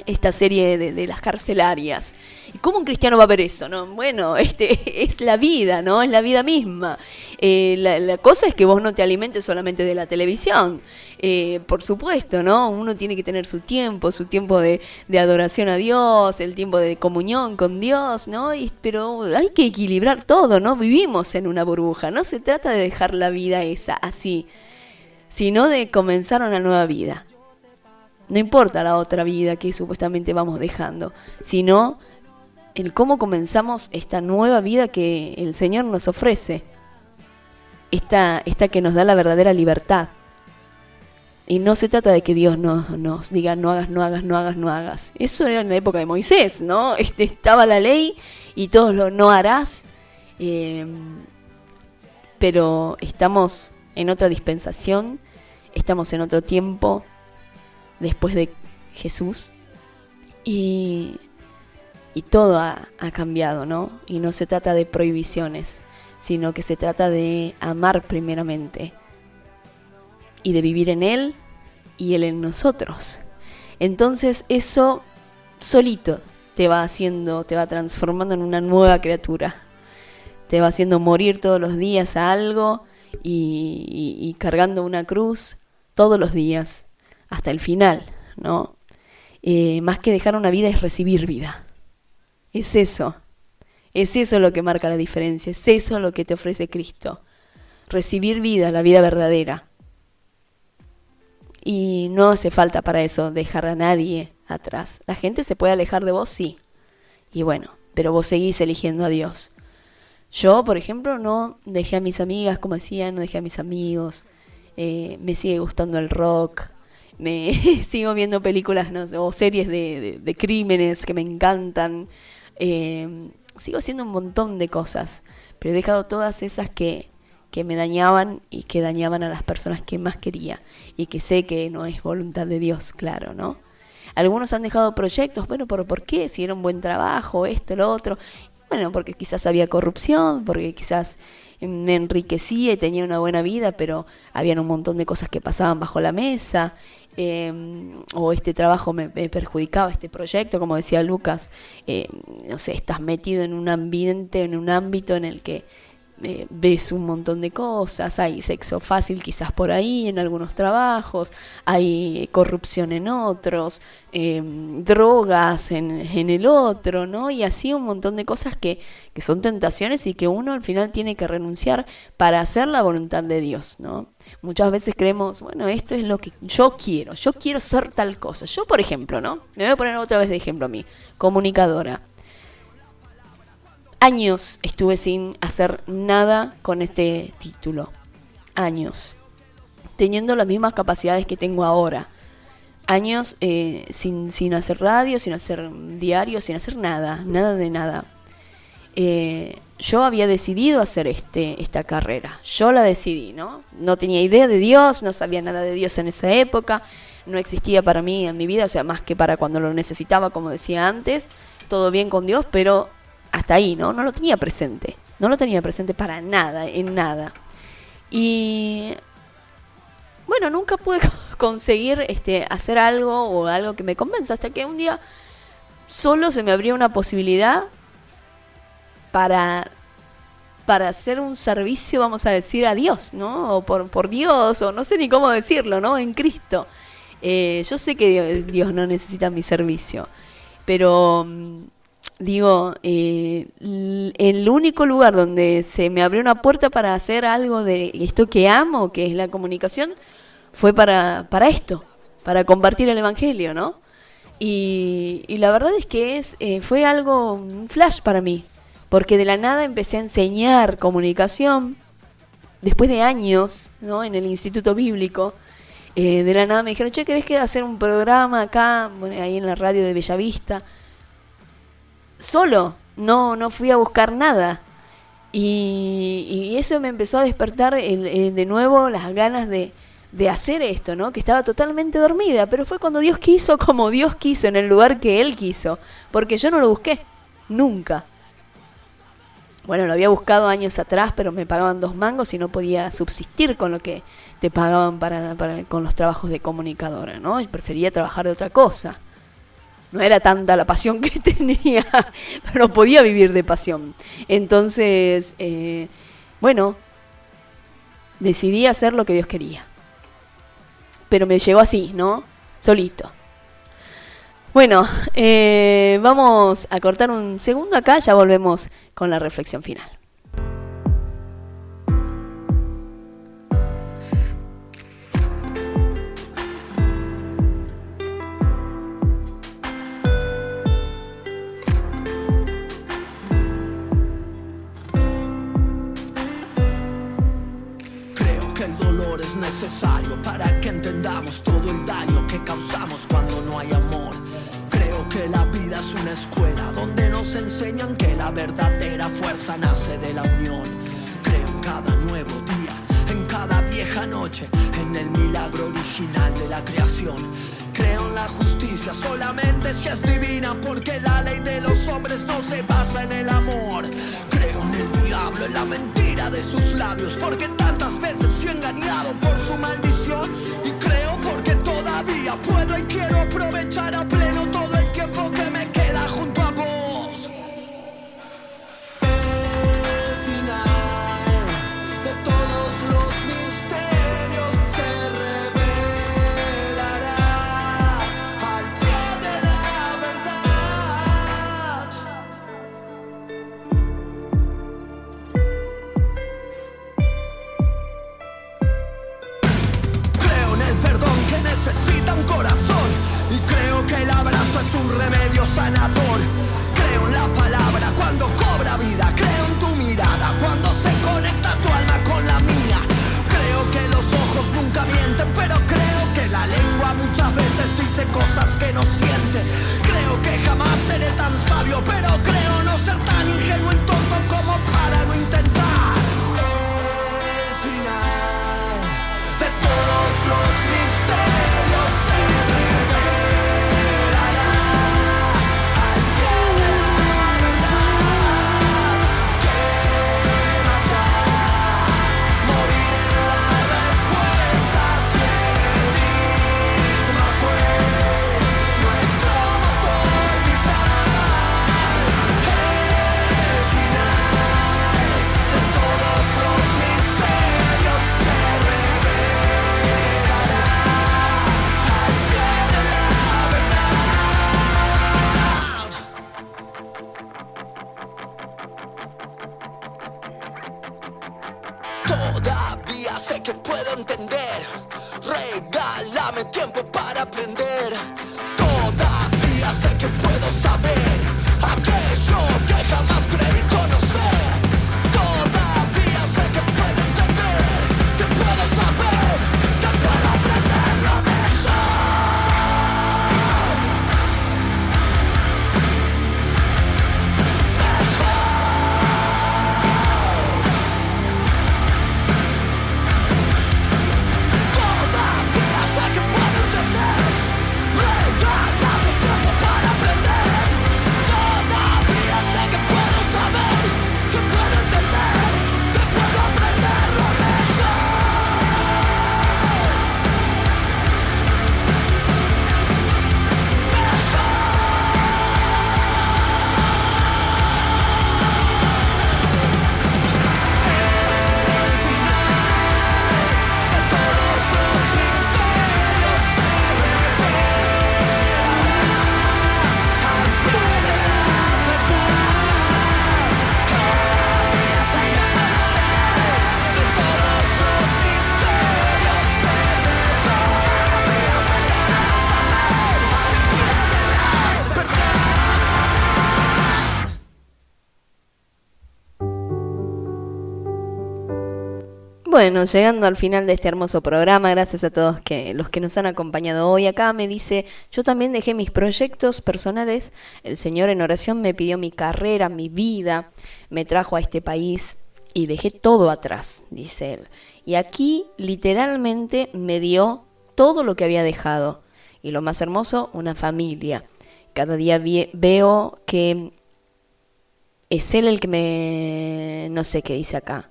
esta serie de las carcelarias. ¿Y cómo un cristiano va a ver eso, no? Bueno, es la vida, ¿no? Es la vida misma. La cosa es que vos no te alimentes solamente de la televisión. Por supuesto, ¿no? Uno tiene que tener su tiempo de adoración a Dios, el tiempo de comunión con Dios, ¿no? Pero hay que equilibrar todo, ¿no? Vivimos en una burbuja. No se trata de dejar la vida esa así, sino de comenzar una nueva vida. No importa la otra vida que supuestamente vamos dejando, sino el cómo comenzamos esta nueva vida que el Señor nos ofrece. Esta que nos da la verdadera libertad. Y no se trata de que Dios nos diga no hagas, no hagas, no hagas, no hagas. Eso era en la época de Moisés, ¿no? Estaba la ley y todos lo no harás. Pero estamos en otra dispensación, estamos en otro tiempo después de Jesús. Y todo ha cambiado, ¿no? Y no se trata de prohibiciones, sino que se trata de amar primeramente y de vivir en Él y Él en nosotros. Entonces eso solito te va transformando en una nueva criatura. Te va haciendo morir todos los días a algo y cargando una cruz todos los días hasta el final, ¿no? Más que dejar una vida es recibir vida. Es eso lo que marca la diferencia, es eso lo que te ofrece Cristo. Recibir vida, la vida verdadera. Y no hace falta para eso dejar a nadie atrás. La gente se puede alejar de vos, sí. Y bueno, pero vos seguís eligiendo a Dios. Yo, por ejemplo, no dejé a mis amigas, como decía, no dejé a mis amigos. Me sigue gustando el rock. Me sigo viendo películas, ¿no? O series de crímenes que me encantan. Sigo haciendo un montón de cosas. Pero he dejado todas esas que me dañaban y que dañaban a las personas que más quería. Y que sé que no es voluntad de Dios, claro, ¿no? Algunos han dejado proyectos, bueno, ¿por qué? Si era un buen trabajo, esto, lo otro. Bueno, porque quizás había corrupción, porque quizás me enriquecía y tenía una buena vida, pero habían un montón de cosas que pasaban bajo la mesa, o este trabajo me perjudicaba, este proyecto, como decía Lucas, no sé, estás metido en un ambiente, en un ámbito en el que ves un montón de cosas, hay sexo fácil quizás por ahí en algunos trabajos, hay corrupción en otros, drogas en el otro, ¿no? Y así un montón de cosas que son tentaciones y que uno al final tiene que renunciar para hacer la voluntad de Dios, ¿no? Muchas veces creemos, bueno, esto es lo que yo quiero ser tal cosa. Yo, por ejemplo, ¿no? Me voy a poner otra vez de ejemplo a mí, comunicadora. Años estuve sin hacer nada con este título. Años. Teniendo las mismas capacidades que tengo ahora. Años sin hacer radio, sin hacer diario, sin hacer nada. Nada de nada. Yo había decidido hacer esta carrera. Yo la decidí, ¿no? No tenía idea de Dios, no sabía nada de Dios en esa época. No existía para mí en mi vida, o sea, más que para cuando lo necesitaba, como decía antes. Todo bien con Dios, pero hasta ahí, ¿no? No lo tenía presente. No lo tenía presente para nada, en nada. Y bueno, nunca pude conseguir hacer algo o algo que me convenza. Hasta que un día solo se me abrió una posibilidad para hacer un servicio, vamos a decir, a Dios, ¿no? O por Dios, o no sé ni cómo decirlo, ¿no? En Cristo. Yo sé que Dios no necesita mi servicio, pero digo, el único lugar donde se me abrió una puerta para hacer algo de esto que amo, que es la comunicación, fue para esto, para compartir el Evangelio, ¿no? Y la verdad es que fue algo, un flash para mí, porque de la nada empecé a enseñar comunicación, después de años, ¿no? En el Instituto Bíblico. De la nada me dijeron, che, ¿querés que hacer un programa acá, bueno, ahí en la radio de Bellavista? Solo, no fui a buscar nada. Y eso me empezó a despertar de nuevo las ganas de hacer esto, ¿no? Que estaba totalmente dormida, pero fue cuando Dios quiso, como Dios quiso, en el lugar que Él quiso, porque yo no lo busqué, nunca. Bueno, lo había buscado años atrás, pero me pagaban 2 mangos y no podía subsistir con lo que te pagaban con los trabajos de comunicadora, ¿no? Y prefería trabajar de otra cosa. No era tanta la pasión que tenía, pero no podía vivir de pasión. Entonces, bueno, decidí hacer lo que Dios quería. Pero me llegó así, ¿no? Solito. Bueno, vamos a cortar un segundo acá, ya volvemos con la reflexión final.
necesario para que entendamos todo el daño que causamos cuando no hay amor. Creo que la vida es una escuela donde nos enseñan que la verdadera fuerza nace de la unión. Creo en cada nuevo día, en cada vieja noche, en el milagro original de la creación. Creo en la justicia solamente si es divina, porque la ley de los hombres no se basa en el amor. Creo en el diablo, en la mentira de sus labios, porque tantas veces fui engañado por su maldición. Y creo porque todavía puedo y quiero aprovechar a pleno todo el tiempo que me queda junto a vos. El final de todos los misterios se revelará al pie de la verdad. Creo en el perdón que necesita un corazón, y creo que el abrazo es un remedio sanador. Creo en la palabra cuando cobra vida, creo en tu mirada cuando se conecta tu alma con la mía. Creo que los ojos nunca mienten, pero creo que la lengua muchas veces dice cosas que no siente. Creo que jamás seré tan sabio, pero creo no ser tan ingenuo y tonto como para no intentar. El final de todos los misterios se revelará al pie de la verdad. ¿Qué más da morir en la respuesta si el enigma fue nuestro motor vital? El final de todos los misterios se revelará al pie de la verdad. Todavía sé que puedo entender. Regálame tiempo para aprender. Todavía sé que puedo saber aquello que jamás creí conocer. Todavía sé que puedo entender, que puedo saber, que puedo aprender lo mejor. Todavía sé que puedo entender. Regálame tiempo para aprender. Todavía sé que puedo saber, que puedo entender, que puedo aprender lo mejor. El final de todos los misterios se revelará al pie de la verdad. El final de todos los misterios se revelará al pie de la verdad.
Bueno, llegando al final de este hermoso programa, gracias a todos los que nos han acompañado hoy. Acá me dice, yo también dejé mis proyectos personales, el Señor en oración me pidió mi carrera, mi vida, me trajo a este país y dejé todo atrás, dice él. Y aquí literalmente me dio todo lo que había dejado. Y lo más hermoso, una familia. Cada día veo que es él el que no sé qué dice acá,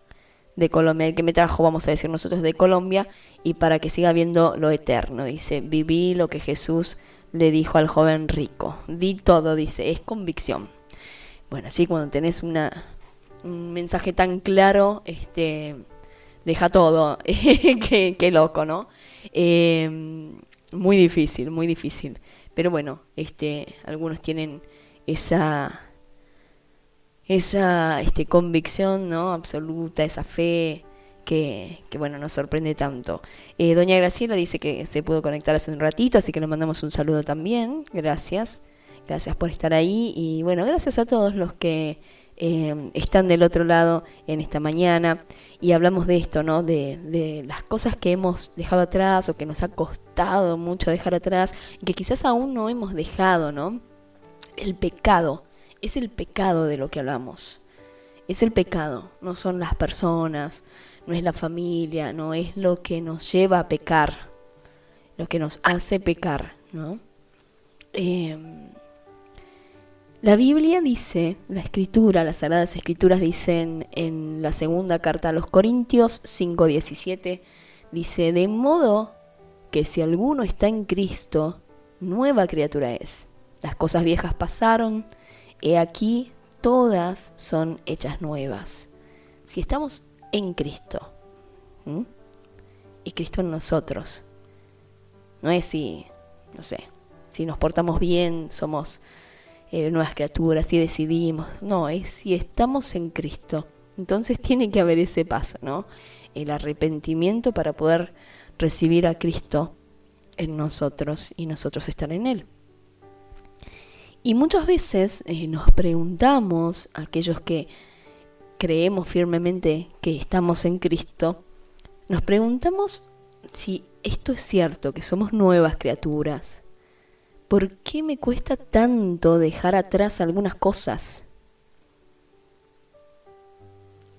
de Colombia, el que me trajo, vamos a decir nosotros, de Colombia, y para que siga viendo lo eterno. Dice, viví lo que Jesús le dijo al joven rico. Di todo, dice, es convicción. Bueno, así cuando tenés un mensaje tan claro, deja todo. Qué loco, ¿no? Muy difícil, muy difícil. Pero bueno, algunos tienen esa convicción, ¿no? Absoluta, esa fe que bueno, nos sorprende tanto. Doña Graciela dice que se pudo conectar hace un ratito, así que le mandamos un saludo también. Gracias por estar ahí. Y bueno, gracias a todos los que están del otro lado en esta mañana y hablamos de esto, ¿no? De las cosas que hemos dejado atrás o que nos ha costado mucho dejar atrás y que quizás aún no hemos dejado, ¿no? El pecado, es el pecado de lo que hablamos. Es el pecado, no son las personas, no es la familia, no es lo que nos lleva a pecar, lo que nos hace pecar, ¿no? La Biblia dice, la Escritura, las Sagradas Escrituras dicen en la segunda carta a los Corintios 5:17, dice, de modo que si alguno está en Cristo, nueva criatura es. Las cosas viejas pasaron, he aquí, todas son hechas nuevas. Si estamos en Cristo, y Cristo en nosotros, no es si nos portamos bien, somos nuevas criaturas, si decidimos, no, es si estamos en Cristo. Entonces tiene que haber ese paso, ¿no? El arrepentimiento para poder recibir a Cristo en nosotros y nosotros estar en Él. Y muchas veces nos preguntamos, aquellos que creemos firmemente que estamos en Cristo, nos preguntamos si esto es cierto, que somos nuevas criaturas. ¿Por qué me cuesta tanto dejar atrás algunas cosas?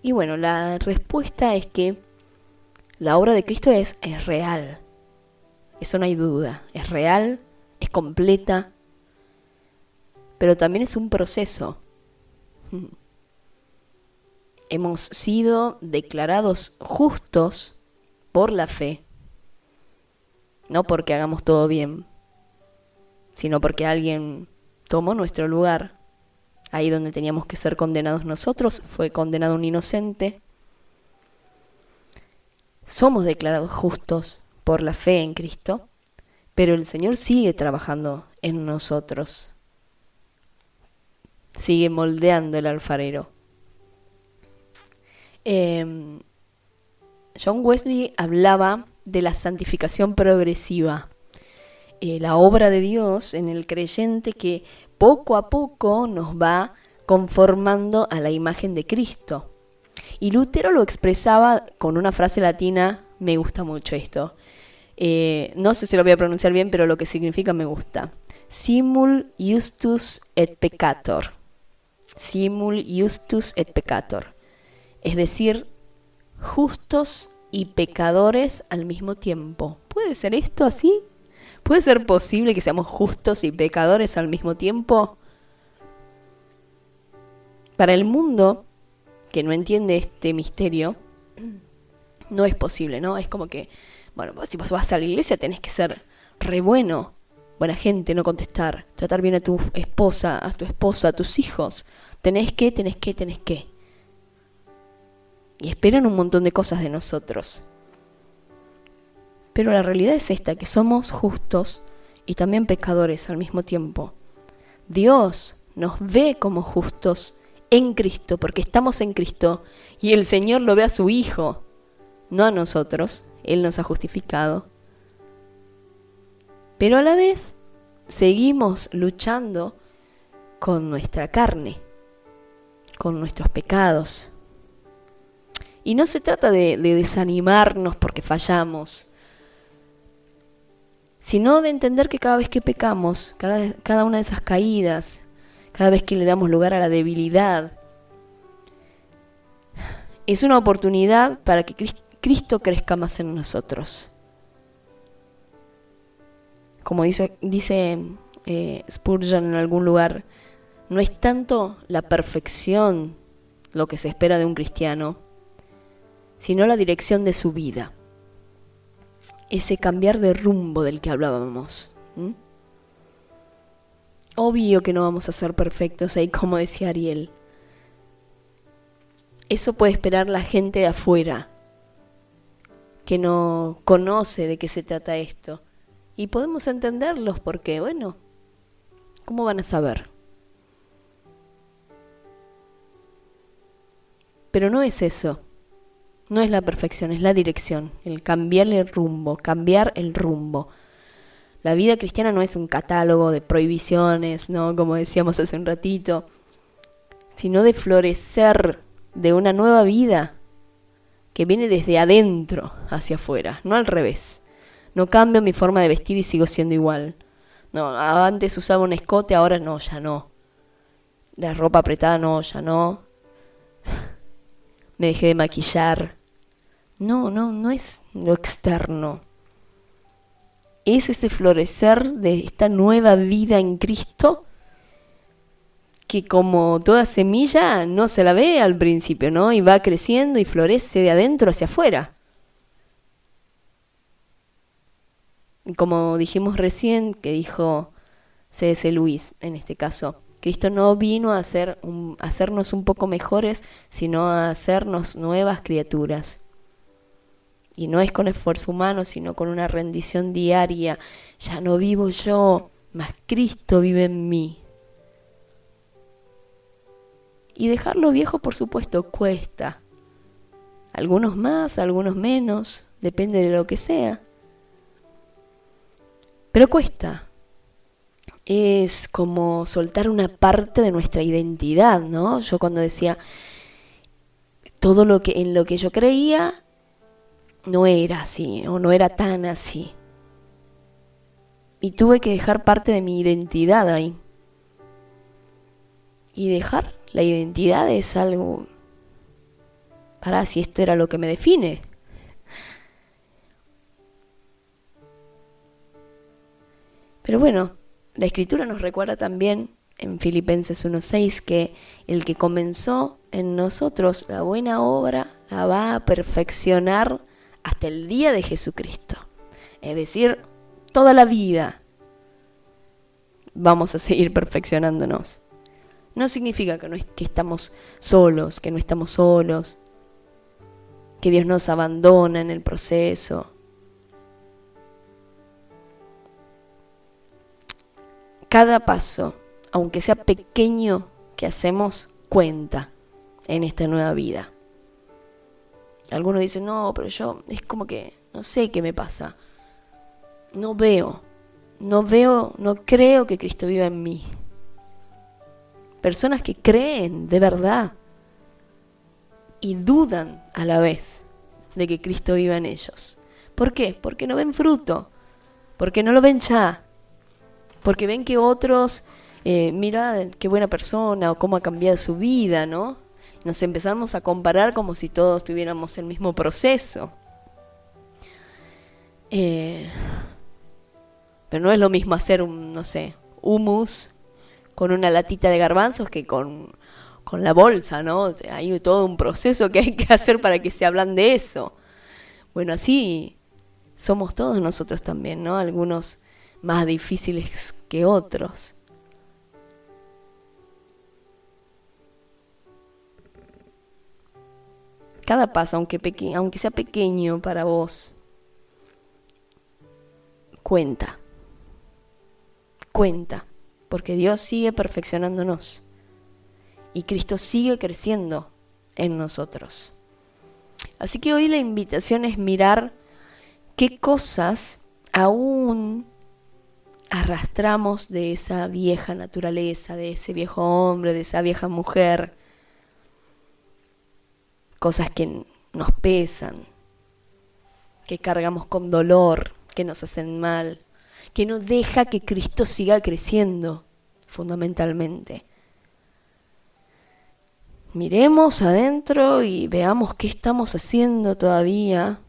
Y bueno, la respuesta es que la obra de Cristo es real. Eso no hay duda. Es real, es completa, pero también es un proceso. Hemos sido declarados justos por la fe, no porque hagamos todo bien, sino porque alguien tomó nuestro lugar. Ahí donde teníamos que ser condenados nosotros, fue condenado un inocente. Somos declarados justos por la fe en Cristo, pero el Señor sigue trabajando en nosotros. Sigue moldeando el alfarero. John Wesley hablaba de la santificación progresiva. La obra de Dios en el creyente que poco a poco nos va conformando a la imagen de Cristo. Y Lutero lo expresaba con una frase latina, me gusta mucho esto. No sé si lo voy a pronunciar bien, pero lo que significa me gusta. Simul justus et peccator. Simul justus et peccator. Es decir, justos y pecadores al mismo tiempo. ¿Puede ser esto así? ¿Puede ser posible que seamos justos y pecadores al mismo tiempo? Para el mundo, que no entiende este misterio, no es posible, ¿no? Es como que, bueno, si vos vas a la iglesia tenés que ser re bueno, buena gente, no contestar, tratar bien a tu esposa, a tus hijos. Tenés que. Y esperan un montón de cosas de nosotros. Pero la realidad es esta, que somos justos y también pecadores al mismo tiempo. Dios nos ve como justos en Cristo, porque estamos en Cristo, y el Señor lo ve a su Hijo, no a nosotros. Él nos ha justificado. Pero a la vez seguimos luchando con nuestra carne, con nuestros pecados. Y no se trata de desanimarnos porque fallamos, sino de entender que cada vez que pecamos, cada una de esas caídas, cada vez que le damos lugar a la debilidad, es una oportunidad para que Cristo crezca más en nosotros. Como dice Spurgeon en algún lugar, no es tanto la perfección lo que se espera de un cristiano, sino la dirección de su vida. Ese cambiar de rumbo del que hablábamos. Obvio que no vamos a ser perfectos ahí, como decía Ariel. Eso puede esperar la gente de afuera, que no conoce de qué se trata esto. Y podemos entenderlos porque, bueno, ¿cómo van a saber? Pero no es eso. No es la perfección, es la dirección, el cambiar el rumbo. La vida cristiana no es un catálogo de prohibiciones, ¿no? Como decíamos hace un ratito. sino de florecer de una nueva vida que viene desde adentro hacia afuera, no al revés. No cambio mi forma de vestir y sigo siendo igual. No, antes usaba un escote, ahora no, ya no. La ropa apretada no, ya no. Me dejé de maquillar. No es lo externo. Es ese florecer de esta nueva vida en Cristo que como toda semilla no se la ve al principio, ¿no? Y va creciendo y florece de adentro hacia afuera. Y como dijimos recién, que dijo C.S. Lewis en este caso, Cristo no vino a hacernos un poco mejores, sino a hacernos nuevas criaturas. Y no es con esfuerzo humano, sino con una rendición diaria. Ya no vivo yo, mas Cristo vive en mí. Y dejarlo viejo, por supuesto, cuesta. Algunos más, algunos menos, depende de lo que sea. Pero cuesta. Es como soltar una parte de nuestra identidad, ¿no? Yo cuando decía todo en lo que yo creía no era así, o no era tan así. Y tuve que dejar parte de mi identidad ahí. Y dejar la identidad es algo, si esto era lo que me define. Pero bueno, la Escritura nos recuerda también en Filipenses 1:6 que el que comenzó en nosotros la buena obra la va a perfeccionar hasta el día de Jesucristo. Es decir, toda la vida vamos a seguir perfeccionándonos. No significa que estamos solos, que no estamos solos, que Dios nos abandona en el proceso. Cada paso, aunque sea pequeño, que hacemos, cuenta en esta nueva vida. Algunos dicen, no, pero yo es como que no sé qué me pasa. No creo que Cristo viva en mí. Personas que creen de verdad y dudan a la vez de que Cristo viva en ellos. ¿Por qué? Porque no ven fruto, porque no lo ven ya, porque ven que otros, mira qué buena persona o cómo ha cambiado su vida, ¿no? Nos empezamos a comparar como si todos tuviéramos el mismo proceso. Pero no es lo mismo hacer hummus con una latita de garbanzos que con la bolsa, ¿no? Hay todo un proceso que hay que hacer para que se hablan de eso. Bueno, así somos todos nosotros también, ¿no? Algunos más difíciles que otros. Cada paso, aunque sea pequeño para vos, cuenta, porque Dios sigue perfeccionándonos y Cristo sigue creciendo en nosotros. Así que hoy la invitación es mirar qué cosas aún arrastramos de esa vieja naturaleza, de ese viejo hombre, de esa vieja mujer. Cosas que nos pesan, que cargamos con dolor, que nos hacen mal, que no deja que Cristo siga creciendo, fundamentalmente. Miremos adentro y veamos qué estamos haciendo todavía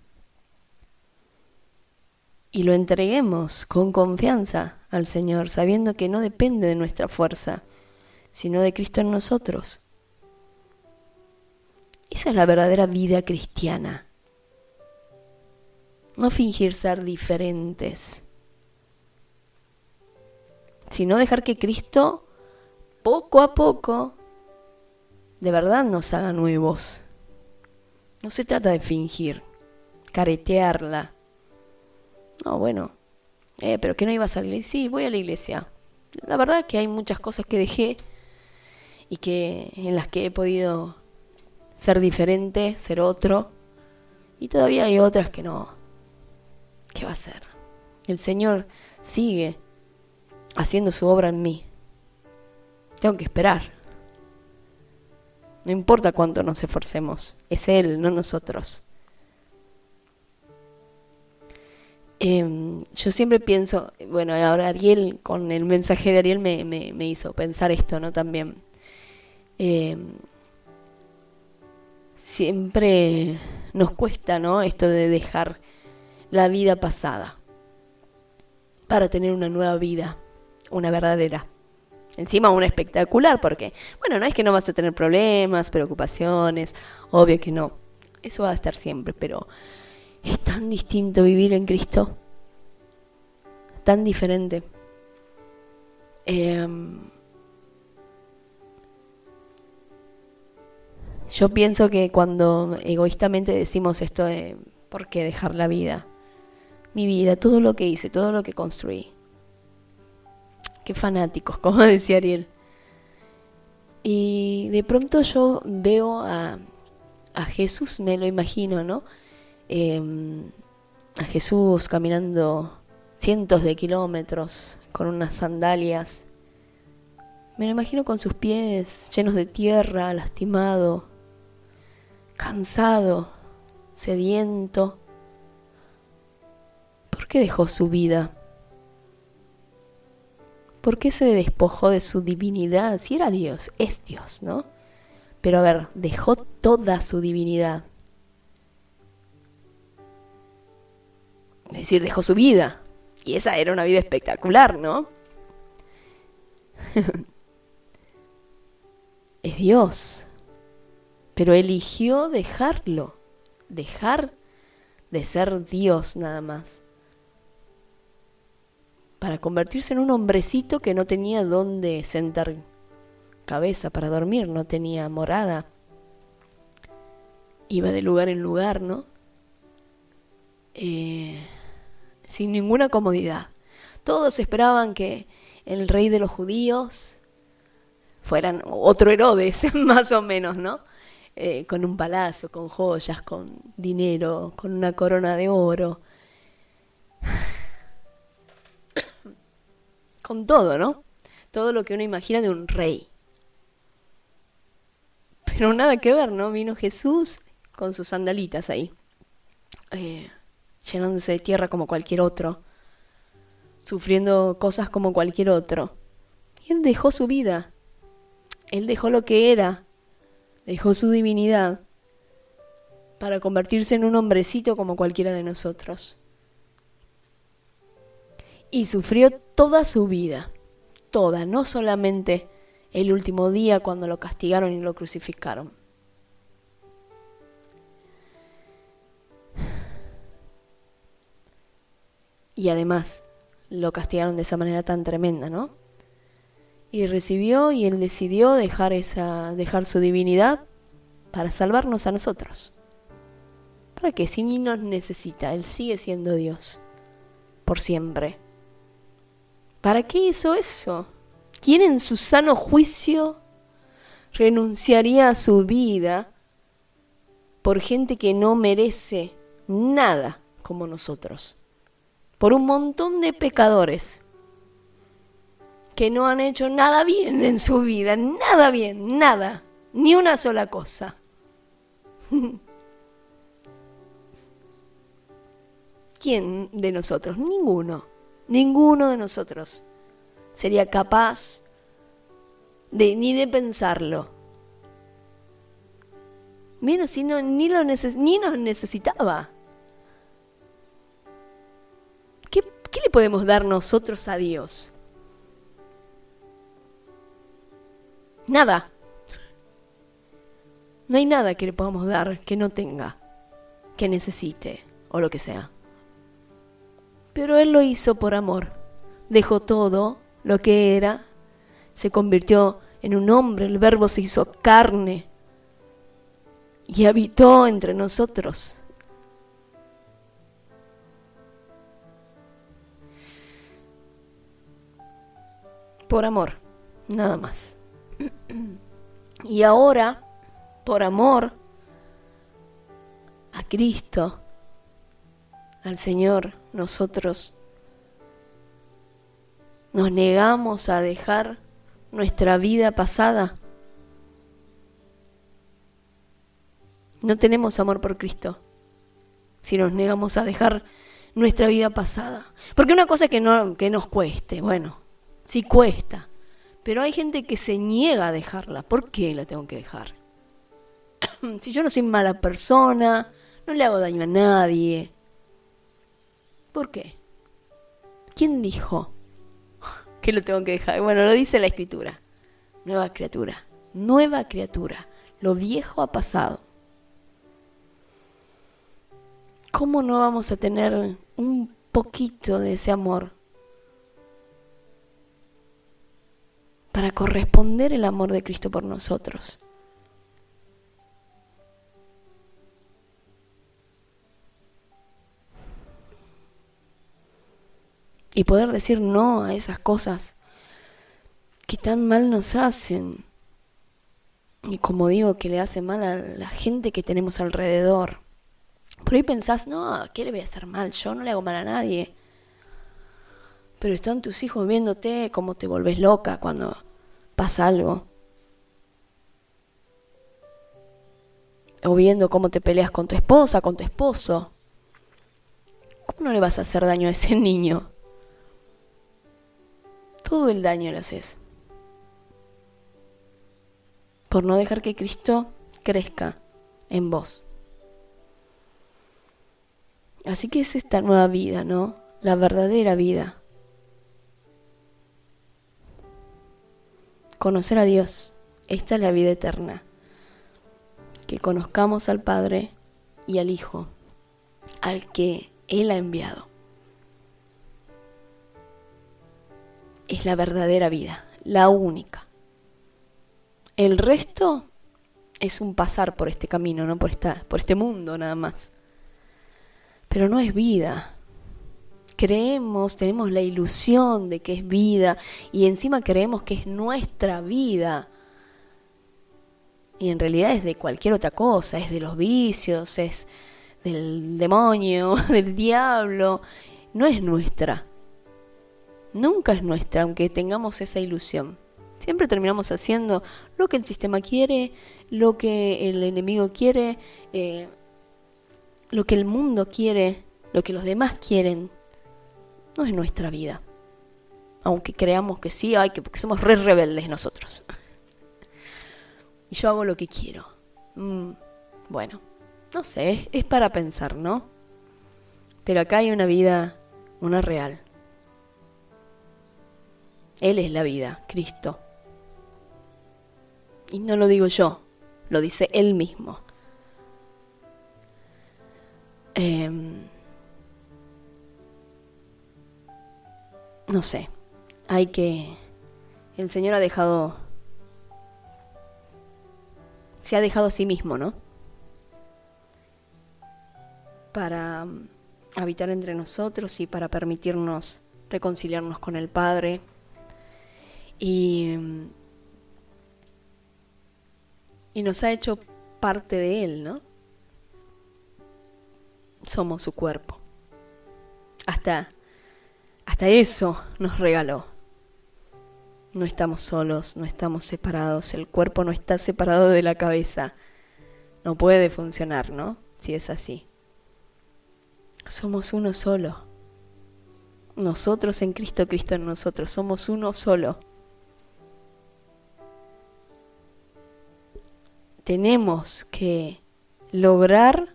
y lo entreguemos con confianza al Señor, sabiendo que no depende de nuestra fuerza, sino de Cristo en nosotros. Esa es la verdadera vida cristiana. No fingir ser diferentes, sino dejar que Cristo, poco a poco, de verdad nos haga nuevos. No se trata de fingir, caretearla. No, bueno, pero que no ibas a la iglesia. Sí, voy a la iglesia. La verdad que hay muchas cosas que dejé y en las que he podido ser diferente, ser otro. Y todavía hay otras que no. ¿Qué va a hacer? El Señor sigue haciendo su obra en mí. Tengo que esperar. No importa cuánto nos esforcemos, es Él, no nosotros. Yo siempre pienso, bueno, ahora Ariel, con el mensaje de Ariel me hizo pensar esto, ¿no? También. Siempre nos cuesta, ¿no? Esto de dejar la vida pasada para tener una nueva vida, una verdadera. Encima una espectacular, porque, bueno, no es que no vas a tener problemas, preocupaciones, obvio que no. Eso va a estar siempre, pero es tan distinto vivir en Cristo, tan diferente. Yo pienso que cuando egoístamente decimos esto de ¿por qué dejar la vida? Mi vida, todo lo que hice, todo lo que construí. Qué fanáticos, como decía Ariel. Y de pronto yo veo a Jesús, me lo imagino, ¿no? A Jesús caminando cientos de kilómetros con unas sandalias. Me lo imagino con sus pies llenos de tierra, lastimado, cansado, sediento. ¿Por qué dejó su vida? ¿Por qué se despojó de su divinidad? Si era Dios, es Dios, ¿no? Pero a ver, dejó toda su divinidad. Es decir, dejó su vida. Y esa era una vida espectacular, ¿no? Es Dios. Pero eligió dejarlo. Dejar de ser Dios nada más. Para convertirse en un hombrecito que no tenía dónde sentar cabeza para dormir, no tenía morada. Iba de lugar en lugar, ¿no? Sin ninguna comodidad. Todos esperaban que el rey de los judíos fueran otro Herodes, más o menos, ¿no? Con un palacio, con joyas, con dinero, con una corona de oro. Con todo, ¿no? Todo lo que uno imagina de un rey. Pero nada que ver, ¿no? Vino Jesús con sus sandalitas ahí, llenándose de tierra como cualquier otro, sufriendo cosas como cualquier otro. Y Él dejó su vida. Él dejó lo que era, dejó su divinidad para convertirse en un hombrecito como cualquiera de nosotros. Y sufrió toda su vida, toda, no solamente el último día cuando lo castigaron y lo crucificaron. Y además lo castigaron de esa manera tan tremenda, ¿no? Y recibió y Él decidió dejar su divinidad para salvarnos a nosotros. ¿Para qué? Si ni nos necesita, Él sigue siendo Dios por siempre. ¿Para qué hizo eso? ¿Quién en su sano juicio renunciaría a su vida por gente que no merece nada como nosotros? Por un montón de pecadores que no han hecho nada bien en su vida, nada bien, nada, ni una sola cosa. ¿Quién de nosotros? Ninguno de nosotros sería capaz ni de pensarlo. Menos si ni nos necesitaba. ¿Qué le podemos dar nosotros a Dios? Nada. No hay nada que le podamos dar que no tenga, que necesite o lo que sea. Pero Él lo hizo por amor. Dejó todo lo que era, se convirtió en un hombre, el Verbo se hizo carne y habitó entre nosotros. Por amor, nada más. Y ahora, por amor a Cristo, al Señor, nosotros nos negamos a dejar nuestra vida pasada No tenemos amor por Cristo si nos negamos a dejar nuestra vida pasada. Porque una cosa es que nos cueste, bueno, sí cuesta, pero hay gente que se niega a dejarla. ¿Por qué la tengo que dejar? Si yo no soy mala persona, no le hago daño a nadie. ¿Por qué? ¿Quién dijo que lo tengo que dejar? Bueno, lo dice la Escritura. Nueva criatura, nueva criatura. Lo viejo ha pasado. ¿Cómo no vamos a tener un poquito de ese amor para corresponder el amor de Cristo por nosotros? Y poder decir no a esas cosas que tan mal nos hacen. Y como digo, que le hace mal a la gente que tenemos alrededor. Por ahí pensás, no, ¿qué le voy a hacer mal? Yo no le hago mal a nadie. Pero están tus hijos viéndote cómo te volvés loca cuando pasa algo. O viendo cómo te peleas con tu esposa, con tu esposo. ¿Cómo no le vas a hacer daño a ese niño? Todo el daño le haces. Por no dejar que Cristo crezca en vos. Así que es esta nueva vida, ¿no? La verdadera vida. Conocer a Dios. Esta es la vida eterna. Que conozcamos al Padre y al Hijo, al que Él ha enviado. Es la verdadera vida, la única. El resto es un pasar por este camino, no por este mundo nada más. Pero no es vida. Creemos, tenemos la ilusión de que es vida y encima creemos que es nuestra vida. Y en realidad es de cualquier otra cosa, es de los vicios, es del demonio, del diablo. No es nuestra. Nunca es nuestra, aunque tengamos esa ilusión. Siempre terminamos haciendo lo que el sistema quiere, lo que el enemigo quiere, lo que el mundo quiere, lo que los demás quieren. No es nuestra vida. Aunque creamos que sí, porque somos re rebeldes nosotros. Y yo hago lo que quiero. Bueno, no sé, es para pensar, ¿no? Pero acá hay una vida, una real. Él es la vida, Cristo. Y no lo digo yo, lo dice Él mismo. No sé, el Señor se ha dejado a sí mismo, ¿no? Para habitar entre nosotros y para permitirnos reconciliarnos con el Padre. Y nos ha hecho parte de Él, ¿no? Somos su cuerpo. Hasta eso nos regaló. No estamos solos, no estamos separados. El cuerpo no está separado de la cabeza. No puede funcionar, ¿no? Si es así. Somos uno solo. Nosotros en Cristo, Cristo en nosotros. Somos uno solo. Tenemos que lograr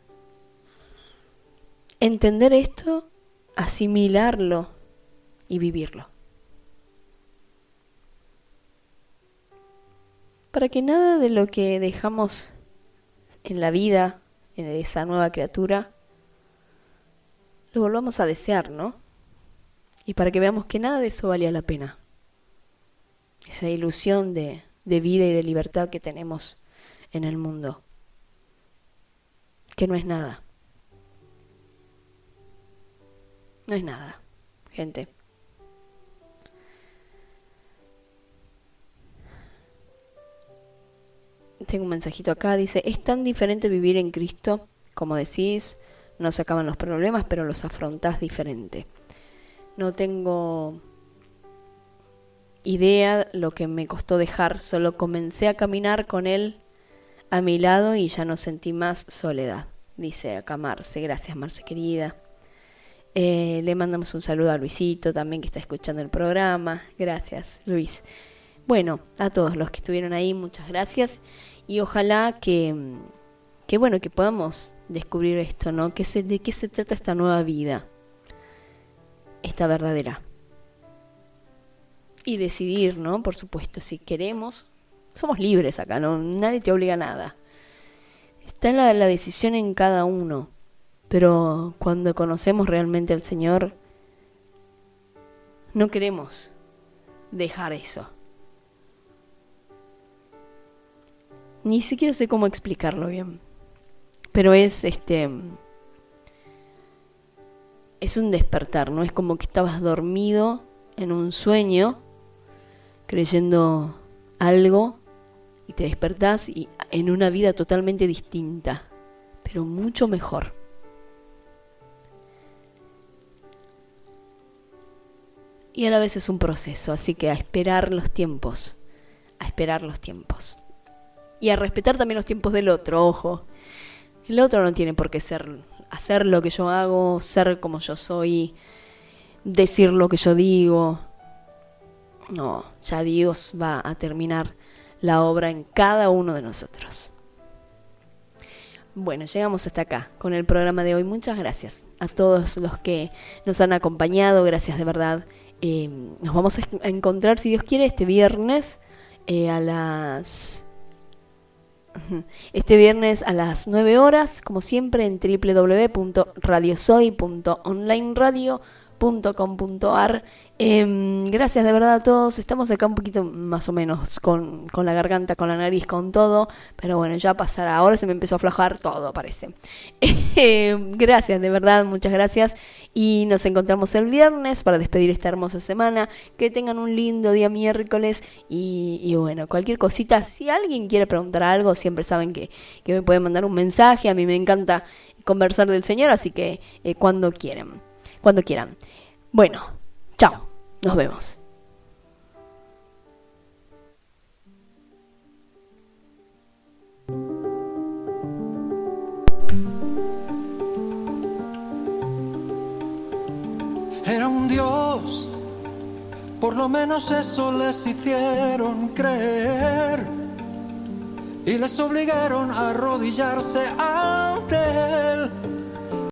entender esto, asimilarlo y vivirlo. Para que nada de lo que dejamos en la vida, en esa nueva criatura, lo volvamos a desear, ¿no? Y para que veamos que nada de eso valía la pena. Esa ilusión de vida y de libertad que tenemos en el mundo, que no es nada. No es nada, gente. Tengo un mensajito acá, dice: es tan diferente vivir en Cristo, como decís, no se acaban los problemas, pero los afrontás diferente. No tengo idea lo que me costó dejar, solo comencé a caminar con Él a mi lado y ya no sentí más soledad. Dice acá Marce. Gracias, Marce querida. Le mandamos un saludo a Luisito también, que está escuchando el programa. Gracias, Luis. Bueno, a todos los que estuvieron ahí, muchas gracias. Y ojalá que podamos descubrir esto, ¿no? ¿De qué se trata esta nueva vida? Esta verdadera. Y decidir, ¿no? Por supuesto, si queremos. Somos libres acá, ¿no? Nadie te obliga a nada. Está la decisión en cada uno. Pero cuando conocemos realmente al Señor, no queremos dejar eso. Ni siquiera sé cómo explicarlo bien. Pero es un despertar, ¿no? Es como que estabas dormido en un sueño, creyendo algo, y te despertás y en una vida totalmente distinta, pero mucho mejor. Y a la vez es un proceso, así que a esperar los tiempos. Y a respetar también los tiempos del otro, ojo. El otro no tiene por qué hacer lo que yo hago, ser como yo soy, decir lo que yo digo. No, ya Dios va a terminar la obra en cada uno de nosotros. Bueno, llegamos hasta acá con el programa de hoy. Muchas gracias a todos los que nos han acompañado. Gracias de verdad. Nos vamos a encontrar, si Dios quiere, este viernes a las 9 horas, como siempre, en www.radiosoy.onlineradio.com.ar. Gracias de verdad a todos. Estamos acá un poquito más o menos con la garganta, con la nariz, con todo, pero bueno, ya pasará. Ahora se me empezó a aflojar todo, parece. Gracias de verdad, muchas gracias, y nos encontramos el viernes para despedir esta hermosa semana. Que tengan un lindo día miércoles y bueno, cualquier cosita, si alguien quiere preguntar algo, siempre saben que me pueden mandar un mensaje. A mí me encanta conversar del Señor, así que cuando quieran. Bueno, chao, nos vemos.
Era un dios, por lo menos eso les hicieron creer, y les obligaron a arrodillarse ante él.